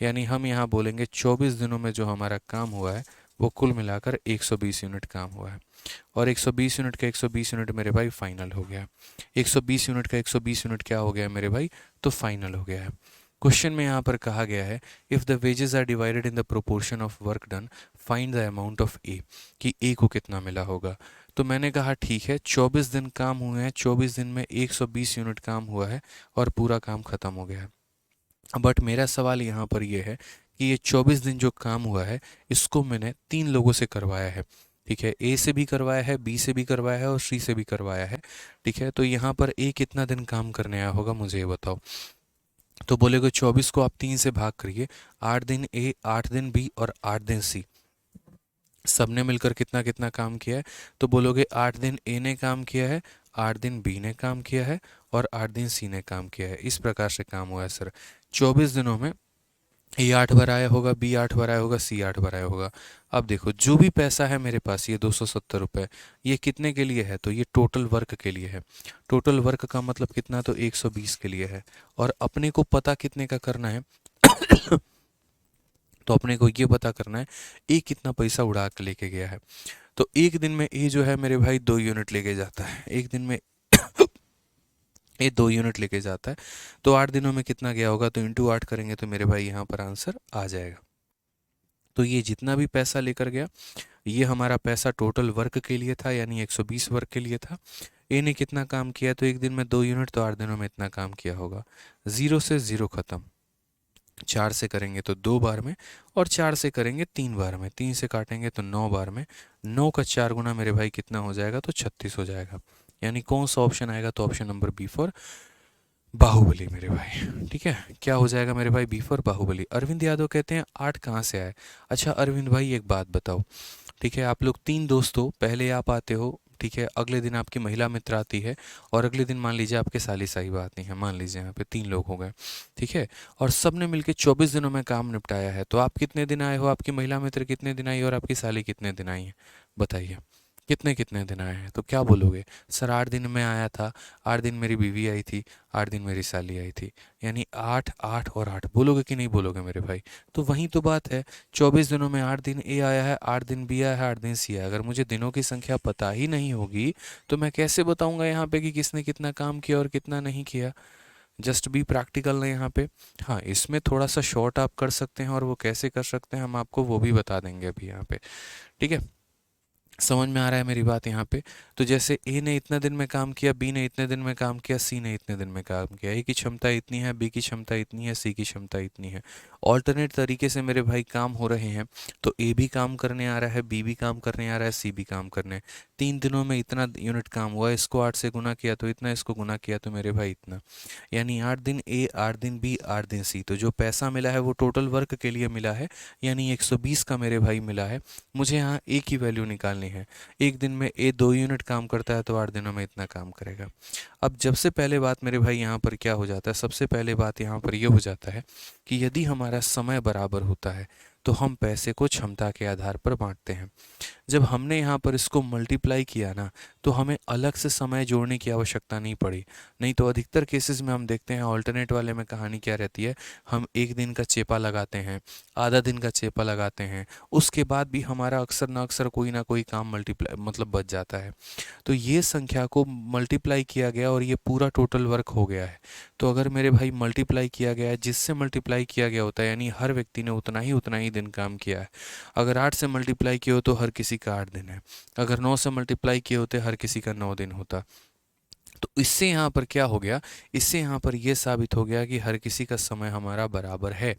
यानी हम यहाँ बोलेंगे 24 दिनों में जो हमारा काम हुआ है वो कुल मिलाकर 120 यूनिट काम हुआ है। और 120 यूनिट का 120 यूनिट मेरे भाई फाइनल हो गया। 120 यूनिट का 120 यूनिट क्या हो गया मेरे भाई, तो फाइनल हो गया है। क्वेश्चन में यहाँ पर कहा गया है, if the wages are divided in the proportion of work done, find the amount of A, कि ए को कितना मिला होगा। तो मैंने कहा ठीक है, 24 दिन काम हुए हैं, 24 दिन में 120 यूनिट काम हुआ है और पूरा काम खत्म हो गया है। बट मेरा सवाल यहाँ पर यह है कि ये 24 दिन जो काम हुआ है इसको मैंने 3 लोगों से करवाया है, ठीक है। ए से भी करवाया है, बी से भी करवाया है और सी से भी करवाया है, ठीक है। तो यहाँ पर ए कितना दिन काम करने आया होगा, मुझे ये बताओ। तो बोलेगे 24 को आप 3 से भाग करिए, 8 दिन ए, 8 दिन बी और 8 दिन सी, सबने मिलकर कितना कितना काम किया है। तो बोलोगे 8 दिन ए ने काम किया है, 8 दिन बी ने काम किया है और 8 दिन सी ने काम किया है। इस प्रकार से काम हुआ है सर। 24 दिनों में ए 8 बार आया होगा, बी 8 बार आया होगा, सी 8 बार आया होगा। अब देखो जो भी पैसा है मेरे पास, ये 270 रुपये, ये कितने के लिए है, तो ये टोटल वर्क के लिए है। टोटल वर्क का मतलब कितना, तो 120 के लिए है। और अपने को पता कितने का करना है तो अपने को ये पता करना है ए कितना पैसा उड़ा के लेके गया है। तो एक दिन में ए जो है मेरे भाई 2 यूनिट लेके जाता है, एक दिन में ए 2 यूनिट लेके जाता है। तो 8 दिनों में कितना गया होगा, तो इंटू 8 करेंगे तो मेरे भाई यहाँ पर आंसर आ जाएगा। तो ये जितना भी पैसा लेकर गया, ये हमारा पैसा टोटल वर्क के लिए था, यानी 120 वर्क के लिए था। ए ने कितना काम किया, तो एक दिन में 2 यूनिट, तो 8 दिनों में इतना काम किया होगा। 0 से 0 खत्म। 4 से करेंगे तो 2 बार में, और 4 से करेंगे 3 बार में, 3 से काटेंगे तो 9 बार में। 9 का 4 गुना मेरे भाई कितना हो जाएगा, तो 36 हो जाएगा। यानी कौन सा ऑप्शन आएगा, तो option number B for Baahubali मेरे भाई, ठीक है। क्या हो जाएगा मेरे भाई, बी फॉर बाहुबली। अरविंद यादव कहते हैं 8 कहाँ से आए। अच्छा अरविंद भाई एक बात बताओ, ठीक है, आप लोग 3 दोस्त हो, पहले आप आते हो, ठीक है, अगले दिन आपकी महिला मित्र आती है, और अगले दिन मान लीजिए आपके साली साहिबा आती हैं, मान लीजिए यहाँ पे 3 लोग हो गए, ठीक है, और सब ने मिलकर 24 दिनों में काम निपटाया है, तो आप कितने दिन आए हो, आपकी महिला मित्र कितने दिन आई और आपकी साली कितने दिन आई है, बताइए कितने कितने दिन आए हैं। तो क्या बोलोगे, सर 8 दिन में आया था, 8 दिन मेरी बीवी आई थी, 8 दिन मेरी साली आई थी, यानी 8 8 और 8, बोलोगे कि नहीं बोलोगे मेरे भाई। तो वही तो बात है, 24 दिनों में 8 दिन ए आया है, 8 दिन बी आया है, 8 दिन सी आया। अगर मुझे दिनों की संख्या पता ही नहीं होगी तो मैं कैसे बताऊंगा यहाँ पे कि किसने कितना काम किया और कितना नहीं किया। जस्ट बी प्रैक्टिकल ना यहाँ पे। हाँ, इसमें थोड़ा सा शॉर्ट आप कर सकते हैं, और वो कैसे कर सकते हैं हम आपको वो भी बता देंगे अभी यहाँ पे, ठीक है। समझ में आ रहा है मेरी बात यहाँ पे। तो जैसे ए ने इतने दिन में काम किया, बी ने इतने दिन में काम किया, सी ने इतने दिन में काम किया, ए की क्षमता इतनी है, बी की क्षमता इतनी है, सी की क्षमता इतनी है। ऑल्टरनेट तरीके से मेरे भाई काम हो रहे हैं, तो ए भी काम करने आ रहा है, बी भी काम करने आ रहा है, सी भी काम करने। 3 दिनों में इतना यूनिट काम हुआ, इसको 8 से गुना किया तो इतना, इसको गुना किया तो मेरे भाई इतना, यानी 8 दिन ए, 8 दिन बी, 8 दिन सी। तो जो पैसा मिला है वो टोटल वर्क के लिए मिला है, यानी 120 का मेरे भाई मिला है। मुझे यहाँ ए की वैल्यू निकालनी है। एक दिन में ए 2 यूनिट काम करता है, तो 8 दिनों में इतना काम करेगा। अब जब से पहले बात मेरे भाई यहाँ पर क्या हो जाता है, सबसे पहले बात यहाँ पर ये हो जाता है कि यदि हमारा समय बराबर होता है तो हम पैसे को क्षमता के आधार पर बांटते हैं। जब हमने यहाँ पर इसको मल्टीप्लाई किया ना, तो हमें अलग से समय जोड़ने की आवश्यकता नहीं पड़ी। नहीं तो अधिकतर केसेस में हम देखते हैं ऑल्टरनेट वाले में कहानी क्या रहती है, हम एक दिन का चेपा लगाते हैं, आधा दिन का चेपा लगाते हैं, उसके बाद भी हमारा अक्सर ना अक्सर कोई ना कोई काम मल्टीप्लाई मतलब बच जाता है। तो ये संख्या को मल्टीप्लाई किया गया और ये पूरा टोटल वर्क हो गया है। तो अगर मेरे भाई मल्टीप्लाई किया गया है, जिससे मल्टीप्लाई किया गया होता है, यानी हर व्यक्ति ने उतना ही दिन काम किया है। अगर 8 से मल्टीप्लाई किए हो तो हर किसी का 8 दिन है, अगर 9 से मल्टीप्लाई किए होते हर किसी का 9 दिन होता। तो इससे यहाँ पर क्या हो गया, इससे यहाँ पर यह साबित हो गया कि हर किसी का समय हमारा बराबर है।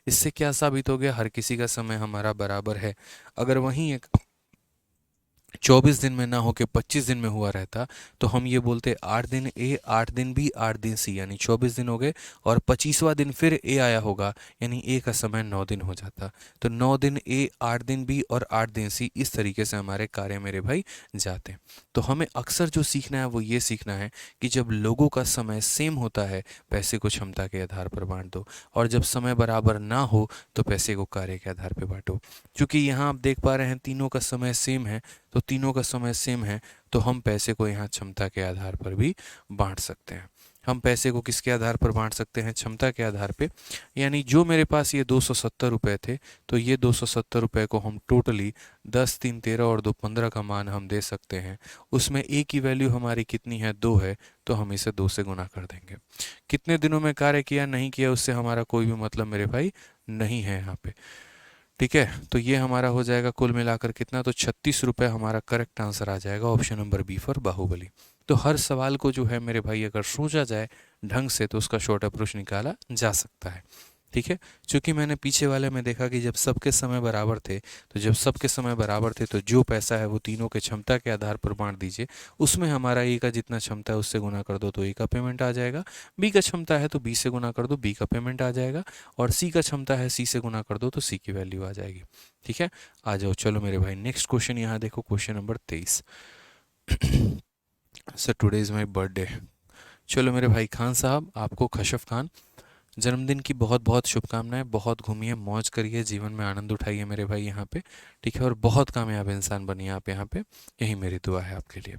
इससे क्या साबित हो गया, हर किसी का समय हमारा बराबर है। अगर वहीं एक 24 दिन में ना होके 25 दिन में हुआ रहता, तो हम ये बोलते 8 दिन ए, 8 दिन बी, 8 दिन सी, यानी 24 दिन हो गए, और 25वां दिन फिर ए आया होगा, यानी ए का समय 9 दिन हो जाता। तो 9 दिन ए, 8 दिन बी और 8 दिन सी, इस तरीके से हमारे कार्य मेरे भाई जाते हैं। तो हमें अक्सर जो सीखना है वो ये सीखना है कि जब लोगों का समय सेम होता है, पैसे को क्षमता के आधार पर बांट दो, और जब समय बराबर ना हो तो पैसे को कार्य के आधार पर बांटो। क्योंकि यहाँ आप देख पा रहे हैं तीनों का समय सेम है, तो तीनों का समय सेम है, तो हम पैसे को यहाँ क्षमता के आधार पर भी बांट सकते हैं। हम पैसे को किसके आधार पर बांट सकते हैं, क्षमता के आधार पे। यानी जो मेरे पास ये 270 रुपये थे, तो ये 270 रुपये को हम टोटली 10 3 13 और 2 15 का मान हम दे सकते हैं। उसमें ए की वैल्यू हमारी कितनी है, 2 है, तो हम इसे 2 से गुना कर देंगे। कितने दिनों में कार्य किया नहीं किया उससे हमारा कोई भी मतलब मेरे भाई नहीं है यहाँ पे, ठीक है। तो ये हमारा हो जाएगा कुल मिलाकर कितना, तो 36 रुपये हमारा करेक्ट आंसर आ जाएगा, option number B for Baahubali. तो हर सवाल को जो है मेरे भाई अगर सोचा जाए ढंग से तो उसका शॉर्ट अप्रोच निकाला जा सकता है, ठीक है। चूंकि मैंने पीछे वाले में देखा कि जब सबके समय बराबर थे, तो जब सबके समय बराबर थे तो जो पैसा है वो तीनों के क्षमता के आधार पर बांट दीजिए। उसमें हमारा ए का जितना क्षमता है उससे गुना कर दो तो ए का पेमेंट आ जाएगा, बी का क्षमता है तो बी से गुना कर दो, बी का पेमेंट आ जाएगा, और सी का क्षमता है सी से गुना कर दो तो सी की वैल्यू आ जाएगी, ठीक है। आ जाओ चलो मेरे भाई नेक्स्ट क्वेश्चन यहाँ देखो, question number 23। Sir today is my birthday. चलो मेरे भाई खान साहब, आपको खशफ खान, जन्मदिन की बहुत बहुत शुभकामनाएं। बहुत घूमिए, मौज करिए, जीवन में आनंद उठाइए मेरे भाई यहाँ पे, ठीक है, और बहुत कामयाब इंसान बनिए आप यहाँ पे, यही मेरी दुआ है आपके लिए।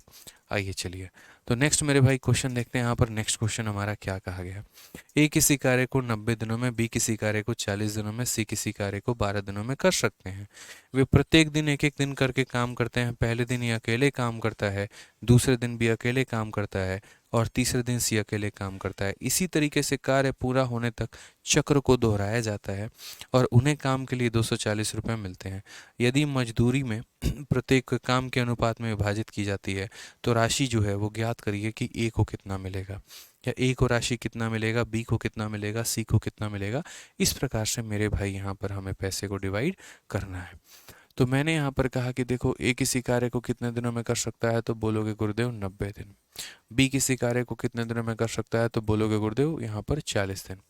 आइए चलिए, तो नेक्स्ट मेरे भाई क्वेश्चन देखते हैं। यहाँ पर नेक्स्ट क्वेश्चन हमारा क्या कहा गया, ए किसी कार्य को 90 दिनों में, बी किसी कार्य को 40 दिनों में, सी किसी कार्य को 12 दिनों में कर सकते हैं। वे प्रत्येक दिन एक एक दिन करके काम करते हैं। पहले दिन ये अकेले काम करता है, दूसरे दिन भी अकेले काम करता है, और तीसरे दिन सी अकेले काम करता है। इसी तरीके से कार्य पूरा होने तक चक्र को दोहराया जाता है, और उन्हें काम के लिए 240 रुपये मिलते हैं। यदि मजदूरी में प्रत्येक काम के अनुपात में विभाजित की जाती है, तो राशि जो है वो ज्ञात करिए कि ए को कितना मिलेगा, या ए को राशि कितना मिलेगा, बी को कितना मिलेगा, सी को कितना मिलेगा। इस प्रकार से मेरे भाई यहाँ पर हमें पैसे को डिवाइड करना है। तो मैंने यहाँ पर कहा कि देखो ए किसी कार्य को कितने दिनों में कर सकता है, तो बोलोगे गुरुदेव 90 दिन। बी किसी कार्य को कितने दिनों में कर सकता है, तो बोलोगे गुरुदेव यहाँ पर 40 दिन।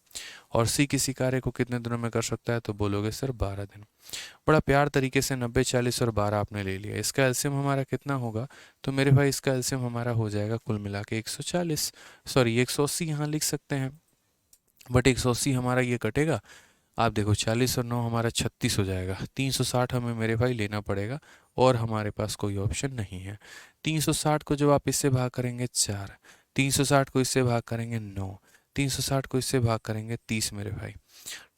और सी किसी कार्य को कितने दिनों में कर सकता है, तो बोलोगे सर 12 दिन। बड़ा प्यार तरीके से 90, 40 और 12 आपने ले लिया। इसका एलसीएम हमारा कितना होगा, तो मेरे भाई इसका एलसीएम हमारा हो जाएगा कुल मिला के 140, सॉरी 180 यहाँ लिख सकते हैं, बट 180 हमारा ये कटेगा। आप देखो 40 और 9 हमारा 36 हो जाएगा। 360 हमें मेरे भाई लेना पड़ेगा और हमारे पास कोई ऑप्शन नहीं है। 360 को जब आप इससे भाग करेंगे 4, 360 को इससे भाग करेंगे 9, 360 को इससे भाग करेंगे 30 मेरे भाई।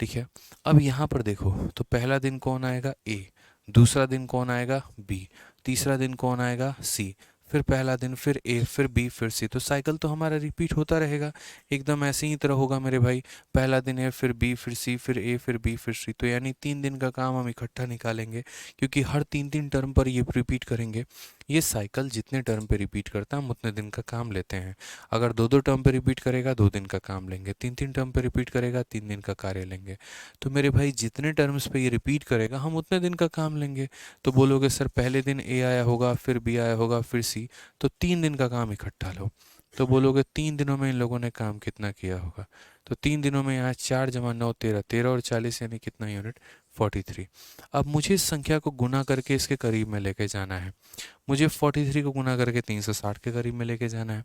ठीक है, अब यहाँ पर देखो तो पहला दिन कौन आएगा, ए, दूसरा दिन कौन आएगा, बी, तीसरा दिन कौन आएगा, सी, फिर पहला दिन, फिर ए, फिर बी, फिर सी। तो साइकिल तो हमारा रिपीट होता रहेगा, एकदम ऐसे ही तरह होगा मेरे भाई। पहला दिन ए, फिर बी, फिर सी, फिर ए, फिर बी, फिर सी। तो यानी 3 दिन का काम हम इकट्ठा निकालेंगे, क्योंकि हर 3 3 टर्म पर ये रिपीट करेंगे। ये साइकिल जितने टर्म पे रिपीट करता है हम उतने दिन का काम लेते हैं। अगर 2 2 टर्म पे रिपीट करेगा 2 दिन का काम लेंगे, 3 3 टर्म पे रिपीट करेगा 3 दिन का कार्य लेंगे। तो मेरे भाई जितने टर्म्स पे ये रिपीट करेगा हम उतने दिन का काम लेंगे। तो बोलोगे सर पहले दिन ए आया होगा, फिर बी आया होगा, फिर सी, तो 3 दिन का काम इकट्ठा लो। तो बोलोगे 3 दिनों में इन लोगों ने काम कितना किया होगा, तो 3 दिनों में यहाँ 4 जमा 9 13, 13 और 40 यानी कितना यूनिट, 43। अब मुझे इस संख्या को गुना करके इसके करीब में लेके जाना है। मुझे 43 को गुना करके 360 के करीब में लेके जाना है।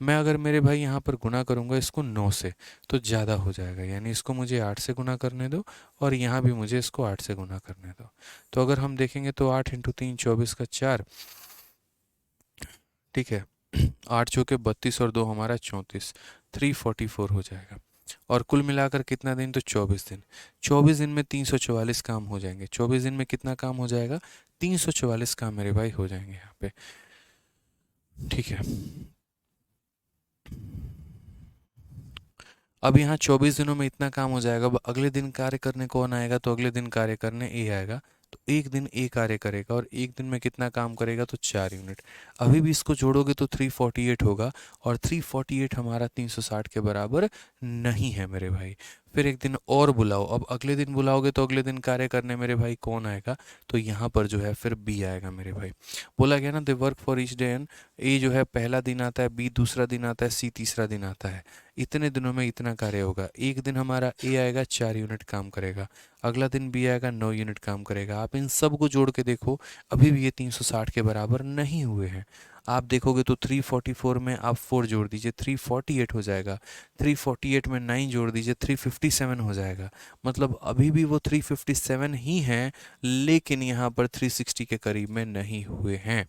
मैं अगर मेरे भाई यहाँ पर गुना करूँगा इसको 9 से तो ज़्यादा हो जाएगा, यानी इसको मुझे 8 से गुना करने दो और यहाँ भी मुझे इसको 8 से गुना करने दो। तो अगर हम देखेंगे तो 8 × 3 24 का 4, ठीक है, 8 चौके 32 और 2 हमारा 34, 344 हो जाएगा। और कुल मिलाकर कितना दिन, तो 24 दिन। 24 दिन में 344 काम हो जाएंगे। 24 दिन में कितना काम हो जाएगा, 344 काम मेरे भाई हो जाएंगे यहाँ पे। ठीक है, अब यहाँ 24 दिनों में इतना काम हो जाएगा। अब अगले दिन कार्य करने कौन आएगा, तो अगले दिन कार्य करने ए आएगा। तो एक दिन ए कार्य करेगा और एक दिन में कितना काम करेगा, तो 4 यूनिट। अभी भी इसको जोड़ोगे तो 348 होगा और 348 हमारा 360 के बराबर नहीं है मेरे भाई। फिर एक दिन और बुलाओ। अब अगले दिन बुलाओगे तो अगले दिन कार्य करने मेरे भाई कौन आएगा, तो यहाँ पर जो है फिर बी आएगा मेरे भाई। बोला गया ना they work for each day and A जो है पहला दिन आता है, बी दूसरा दिन आता है, सी तीसरा दिन आता है। इतने दिनों में इतना कार्य होगा। एक दिन हमारा ए आएगा 4 यूनिट काम करेगा, अगला दिन बी आएगा 9 यूनिट काम करेगा। आप इन सब को जोड़ के देखो अभी भी ये 360 के बराबर नहीं हुए हैं। आप देखोगे तो 344 में आप 4 जोड़ दीजिए 348 हो जाएगा, 348 में 9 जोड़ दीजिए 357 हो जाएगा। मतलब अभी भी वो 357 ही हैं, लेकिन यहाँ पर 360 के करीब में नहीं हुए हैं,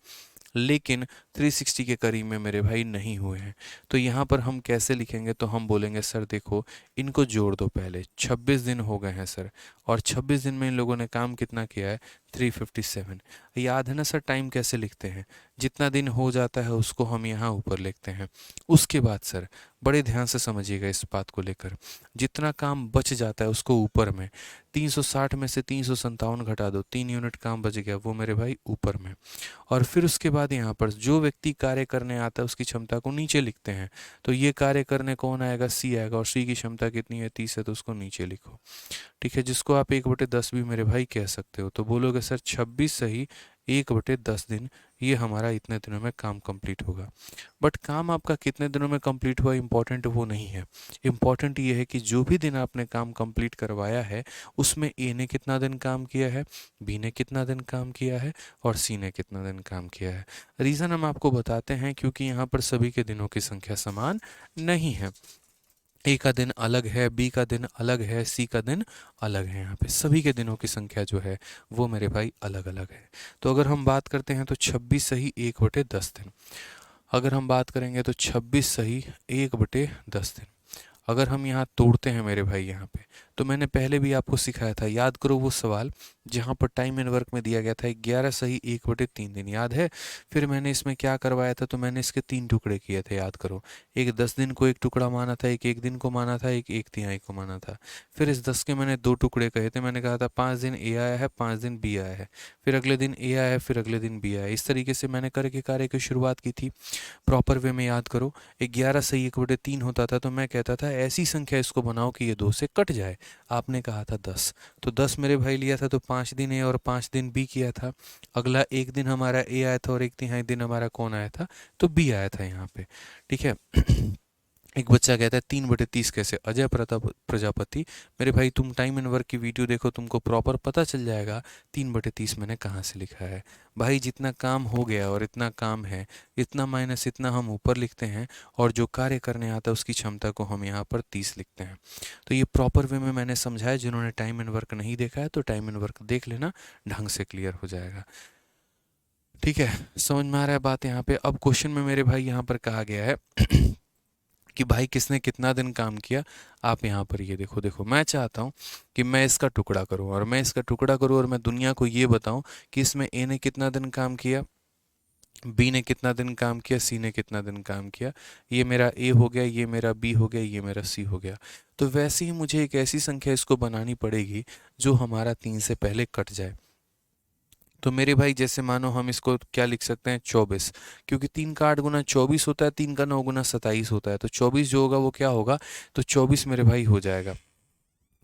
लेकिन 360 के करीब में मेरे भाई नहीं हुए हैं। तो यहाँ पर हम कैसे लिखेंगे, तो हम बोलेंगे सर देखो इनको जोड़ दो पहले, 26 दिन हो गए हैं सर, और 26 दिन में इन लोगों ने काम कितना किया है, 357। याद है ना सर टाइम कैसे लिखते हैं, जितना दिन हो जाता है उसको हम यहाँ ऊपर लिखते हैं। उसके बाद सर बड़े ध्यान से समझिएगा इस बात को लेकर, जितना काम बच जाता है उसको ऊपर में, 360 में से 357 घटा दो, 3 यूनिट काम बच गया वो मेरे भाई ऊपर में। और फिर उसके बाद यहाँ पर जो व्यक्ति कार्य करने आता है उसकी क्षमता को नीचे लिखते हैं। तो ये कार्य करने कौन आएगा, सी आएगा, और सी की क्षमता कितनी है, 30 है, तो उसको नीचे लिखो। ठीक है, जिसको आप 1/10 भी मेरे भाई कह सकते हो। तो बोलोगे सर 26 सही 1/10 दिन, ये हमारा इतने दिनों में काम कंप्लीट होगा। बट काम आपका कितने दिनों में कंप्लीट हुआ इम्पॉर्टेंट वो नहीं है, इम्पॉर्टेंट ये है कि जो भी दिन आपने काम कंप्लीट करवाया है उसमें ए ने कितना दिन काम किया है, बी ने कितना दिन काम किया है और सी ने कितना दिन काम किया है। रीज़न हम आपको बताते हैं क्योंकि यहाँ पर सभी के दिनों की संख्या समान नहीं है। ए का दिन अलग है, बी का दिन अलग है, सी का दिन अलग है। यहाँ पे सभी के दिनों की संख्या जो है वो मेरे भाई अलग अलग है। तो अगर हम बात करते हैं तो 26 सही 1/10 दिन। अगर हम बात करेंगे तो 26 सही 1/10 दिन। अगर हम यहाँ तोड़ते हैं मेरे भाई यहाँ पे, तो मैंने पहले भी आपको सिखाया था, याद करो वो सवाल जहाँ पर टाइम एंड वर्क में दिया गया था 11 सही 1/3 दिन, याद है। फिर मैंने इसमें क्या करवाया था, तो मैंने इसके 3 टुकड़े किए थे, याद करो। एक 10 दिन को 1 टुकड़ा माना था, एक 1 दिन को माना था, एक 1/3 को माना था। फिर इस 10 के मैंने 2 टुकड़े कहे थे, मैंने कहा था 5 दिन ए आया है, 5 दिन बी आया है, फिर अगले दिन ए आया है, फिर अगले दिन बी आया है। इस तरीके से मैंने करके कार्य की शुरुआत की थी। प्रॉपर वे में याद करो, 11 सही 1/3 होता था, तो मैं कहता था ऐसी संख्या इसको बनाओ कि ये 2 से कट जाए, आपने कहा था 10, तो 10 मेरे भाई लिया था तो 5 दिन ए और 5 दिन बी किया था। अगला एक दिन हमारा ए आया था और एक तिहाई दिन हमारा कौन आया था, तो बी आया था यहाँ पे। ठीक है। एक बच्चा कहता है 3/30 कैसे, अजय प्रताप प्रजापति। मेरे भाई तुम टाइम एंड वर्क की वीडियो देखो, तुमको प्रॉपर पता चल जाएगा 3/30 मैंने कहाँ से लिखा है। भाई जितना काम हो गया और इतना काम है, इतना माइनस इतना हम ऊपर लिखते हैं, और जो कार्य करने आता है उसकी क्षमता को हम यहाँ पर 30 लिखते हैं। तो ये प्रॉपर वे में मैंने समझाया। जिन्होंने टाइम एंड वर्क नहीं देखा है तो टाइम एंड वर्क देख लेना, ढंग से क्लियर हो जाएगा। ठीक है, समझ में आ रहा है बात यहाँ पे। अब क्वेश्चन में मेरे भाई यहाँ पर कहा गया है कि भाई किसने कितना दिन काम किया। आप यहाँ पर ये देखो, देखो मैं चाहता हूँ कि मैं इसका टुकड़ा करूँ, और मैं इसका टुकड़ा करूँ और मैं दुनिया को ये बताऊँ कि इसमें ए ने कितना दिन काम किया, बी ने कितना दिन काम किया, सी ने कितना दिन काम किया। ये मेरा ए हो गया, ये मेरा बी हो गया, ये मेरा सी हो गया। तो वैसे ही मुझे एक ऐसी संख्या इसको बनानी पड़ेगी जो हमारा 3 से पहले कट जाए। तो मेरे भाई जैसे मानो हम इसको क्या लिख सकते हैं, 24, क्योंकि 3 का 8 गुना 24 होता है, 3 का 9 गुना 27 होता है। तो 24 जो होगा वो क्या होगा, तो 24 मेरे भाई हो जाएगा।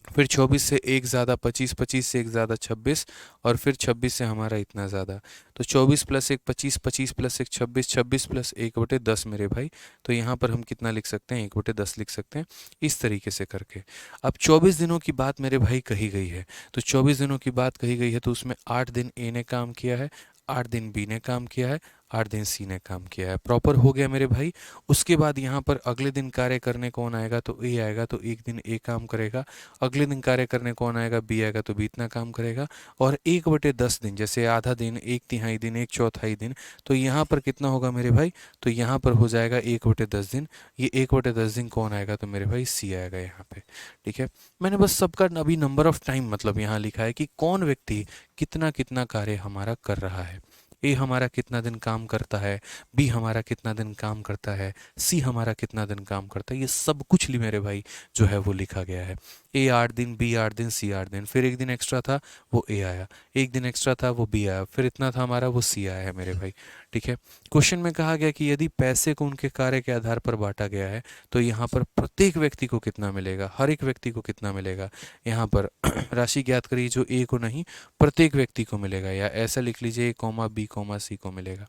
फिर 24 से एक ज़्यादा 25, 25 से एक ज़्यादा 26, और फिर 26 से हमारा इतना ज़्यादा। तो 24 प्लस एक 25, 25 प्लस एक 26, 26 प्लस 1/10 मेरे भाई। तो यहाँ पर हम कितना लिख सकते हैं, 1/10 लिख सकते हैं, इस तरीके से करके। अब 24 दिनों की बात मेरे भाई कही गई है, तो 24 दिनों की बात कही गई है तो उसमें 8 दिन ए ने काम किया है, 8 दिन बी ने काम किया है, 8 दिन सी ने काम किया है। प्रॉपर हो गया मेरे भाई। उसके बाद यहाँ पर अगले दिन कार्य करने कौन आएगा, तो ए आएगा, तो एक दिन ए काम करेगा। अगले दिन कार्य करने कौन आएगा, बी आएगा, तो बी इतना काम करेगा। और 1/10 दिन, जैसे आधा दिन, एक तिहाई दिन, एक चौथाई दिन, तो यहाँ पर कितना होगा मेरे भाई, तो यहाँ पर हो जाएगा 1/10 दिन। ये 1/10 दिन कौन आएगा, तो मेरे भाई सी आएगा यहाँ पे। ठीक है, मैंने बस सबका अभी नंबर ऑफ टाइम मतलब यहाँ लिखा है कि कौन व्यक्ति कितना कितना कार्य हमारा कर रहा है। ए हमारा कितना दिन काम करता है, बी हमारा कितना दिन काम करता है, सी हमारा कितना दिन काम करता है, ये सब कुछ मेरे भाई जो है वो लिखा गया है। ए 8 दिन, बी 8 दिन, सी 8 दिन, फिर एक दिन एक्स्ट्रा था वो ए आया, एक दिन एक्स्ट्रा था वो बी आया, फिर इतना था हमारा वो सी आया है मेरे भाई। ठीक है, क्वेश्चन में कहा गया कि यदि पैसे को उनके कार्य के आधार पर बांटा गया है तो यहाँ पर प्रत्येक व्यक्ति को कितना मिलेगा, हर एक व्यक्ति को कितना मिलेगा। यहाँ पर राशि ज्ञात करिए जो ए को नहीं प्रत्येक व्यक्ति को मिलेगा, या ऐसा लिख लीजिए ए कॉमा बी कॉमा सी को मिलेगा।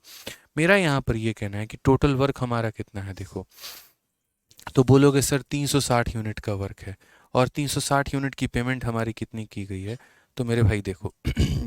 मेरा यहाँ पर ये कहना है कि टोटल वर्क हमारा कितना है, देखो तो बोलोगे सर 360 यूनिट का वर्क है, और 360 यूनिट की पेमेंट हमारी कितनी की गई है। तो मेरे भाई देखो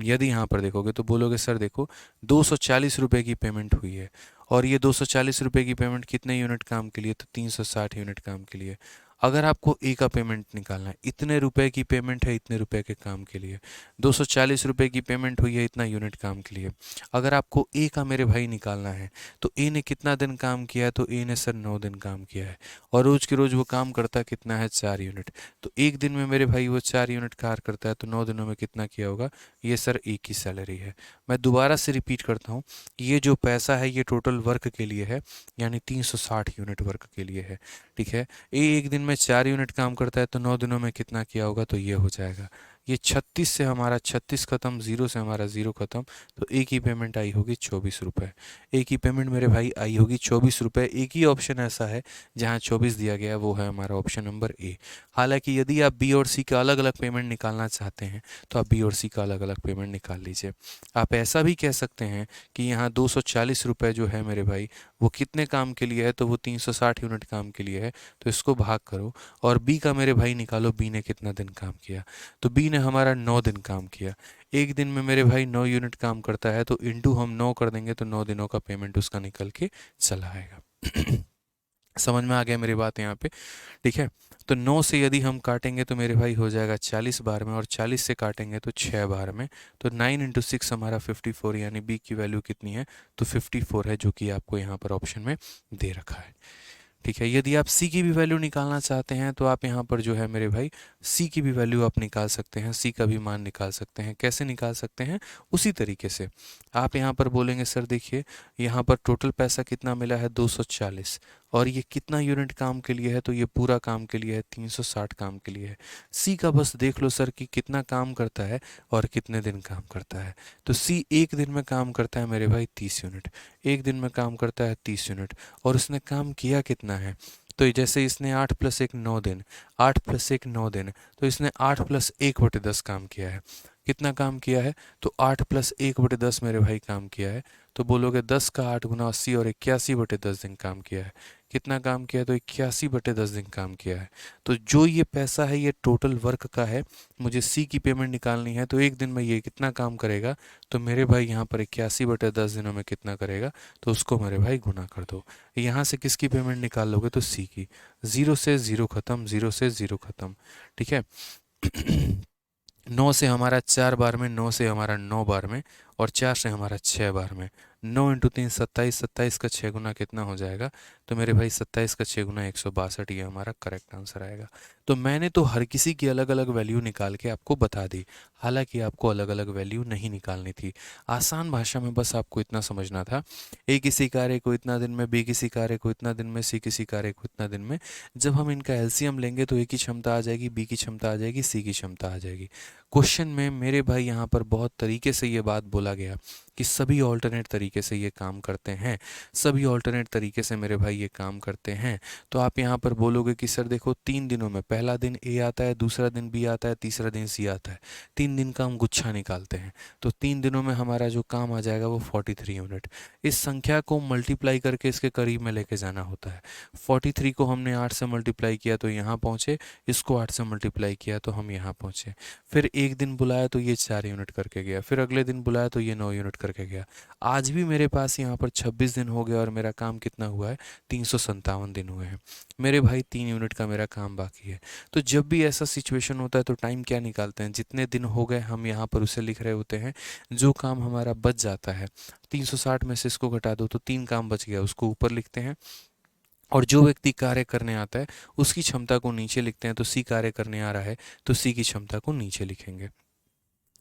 यदि यहाँ पर देखोगे तो बोलोगे सर देखो 240 रुपये की पेमेंट हुई है, और ये 240 रुपये की पेमेंट कितने यूनिट काम के लिए, तो 360 यूनिट काम के लिए। अगर आपको ए का पेमेंट निकालना है, इतने रुपए की पेमेंट है इतने रुपए के काम के लिए, 240 रुपये की पेमेंट हुई है इतना यूनिट काम के लिए। अगर आपको ए का मेरे भाई निकालना है तो ए ने कितना दिन काम किया है, तो ए ने सर 9 दिन काम किया है, और रोज के रोज वो काम करता कितना है, 4 यूनिट। तो एक दिन में मेरे भाई वो 4 यूनिट कार्य करता है, तो 9 दिनों में कितना किया होगा, ये सर ए की सैलरी है। मैं दोबारा से रिपीट करता हूँ, ये जो पैसा है ये टोटल वर्क के लिए है, यानी 360 यूनिट वर्क के लिए है। ठीक है, ए एक दिन में 4 यूनिट काम करता है तो 9 दिनों में कितना किया होगा, तो ये हो जाएगा। ये 36 से हमारा 36 खत्म, 0 से हमारा 0 खत्म, तो ए की पेमेंट आई होगी 24 रुपये। ए की पेमेंट मेरे भाई आई होगी 24 रुपये। एक ही ऑप्शन ऐसा है जहाँ 24 दिया गया है, वो है हमारा ऑप्शन नंबर ए। हालांकि यदि आप बी और सी का अलग अलग पेमेंट निकालना चाहते हैं तो आप बी और सी का अलग अलग पेमेंट निकाल लीजिए। आप ऐसा भी कह सकते हैं कि यहाँ 240 रुपये जो है मेरे भाई वो कितने काम के लिए है, तो वो 360 यूनिट काम के लिए है, तो इसको भाग करो और बी का मेरे भाई निकालो, बी ने कितना दिन काम किया। तो बी ने हमारा 9 दिन काम किया। एक दिन में मेरे भाई 9 यूनिट काम करता है, तो इंटू हम 9 कर देंगे तो 9 दिनों का पेमेंट उसका निकल के चला आएगा। समझ में आ गया मेरी बात यहाँ पे। ठीक है, तो 9 से यदि हम काटेंगे तो मेरे भाई हो जाएगा 40 बार में, और 40 से काटेंगे तो 6 बार में। तो 9 इंटू 6 हमारा 54, यानी बी की वैल्यू कितनी है, तो 54 है, जो कि आपको यहाँ पर ऑप्शन में दे रखा है। ठीक है, यदि आप सी की भी वैल्यू निकालना चाहते हैं तो आप यहाँ पर जो है मेरे भाई सी की भी वैल्यू आप निकाल सकते हैं, सी का भी मान निकाल सकते हैं। कैसे निकाल सकते हैं, उसी तरीके से आप यहाँ पर बोलेंगे सर देखिए यहाँ पर टोटल पैसा कितना मिला है 240, और ये कितना यूनिट काम के लिए है, तो ये पूरा काम के लिए है, 360 काम के लिए है। सी का बस देख लो सर कि कितना काम करता है और कितने दिन काम करता है। तो सी एक दिन में काम करता है मेरे भाई 30 यूनिट, एक दिन में काम करता है 30 यूनिट, और उसने काम किया कितना है, तो जैसे इसने 8 + 1 9 दिन, 8 + 1 9 दिन, तो इसने 8 + 1/10 काम किया है। कितना काम किया है? तो 8 + 1/10 मेरे भाई काम किया है। तो बोलोगे 10 का 8 × 80 और 81/10 दिन काम किया है। कितना काम किया है? तो 81/10 दिन काम किया है। तो जो ये पैसा है ये टोटल वर्क का है, मुझे सी की पेमेंट निकालनी है। तो एक दिन में ये कितना काम करेगा? तो मेरे भाई यहाँ पर 81/10 दिनों में कितना करेगा? तो उसको मेरे भाई गुना कर दो। यहाँ से किसकी पेमेंट निकाल लोगे? तो सी की। 0 से 0 खत्म, 0 से 0 खत्म। ठीक है। 9 से हमारा 4 बार में, 9 से हमारा 9 बार में, और 4 से हमारा 6 बार में। 9 × 3 27, 27 का 6 गुना कितना हो जाएगा? तो मेरे भाई 27 का 6 गुना 162, ये हमारा करेक्ट आंसर आएगा। तो मैंने तो हर किसी की अलग अलग वैल्यू निकाल के आपको बता दी, हालांकि आपको अलग अलग वैल्यू नहीं निकालनी थी। आसान भाषा में बस आपको इतना समझना था, ए किसी कार्य को इतना दिन में, बी किसी कार्य को इतना दिन में, सी किसी कार्य को इतना दिन में। जब हम इनका एलसीएम लेंगे तो ए की क्षमता आ जाएगी, बी की क्षमता आ जाएगी, सी की क्षमता आ जाएगी। क्वेश्चन में मेरे भाई यहाँ पर बहुत तरीके से ये बात बोला गया कि सभी ऑल्टरनेट तरीके से ये काम करते हैं, सभी ऑल्टरनेट तरीके से मेरे भाई ये काम करते हैं। तो आप यहाँ पर बोलोगे कि सर देखो 3 दिनों में पहला दिन ए आता है, दूसरा दिन बी आता है, तीसरा दिन सी आता है, 3 दिन का हम गुच्छा निकालते हैं। तो 3 दिनों में हमारा जो काम आ जाएगा वो 43 यूनिट। इस संख्या को मल्टीप्लाई करके इसके करीब में लेके जाना होता है। 43 को हमने 8 से मल्टीप्लाई किया तो यहाँ पहुँचे, इसको 8 से मल्टीप्लाई किया तो हम यहाँ पहुँचे। फिर एक दिन बुलाया तो ये 4 यूनिट करके गया, फिर अगले दिन बुलाया तो ये 9 यूनिट करके गया। आज भी मेरे पास यहाँ पर 26 दिन हो गया और मेरा काम कितना हुआ है? 357 दिन हुए हैं। मेरे भाई 3 यूनिट का मेरा काम बाकी है। तो जब भी ऐसा सिचुएशन होता है तो टाइम क्या निकालते हैं? जितने दिन हो गए हम यहाँ पर उसे लिख रहे होते हैं। जो काम हमारा बच जाता है 360 में से इसको घटा दो तो 3 काम बच गया, उसको ऊपर लिखते हैं। और जो व्यक्ति कार्य करने आता है उसकी क्षमता को नीचे लिखते हैं। तो सी कार्य करने आ रहा है तो सी की क्षमता को नीचे लिखेंगे।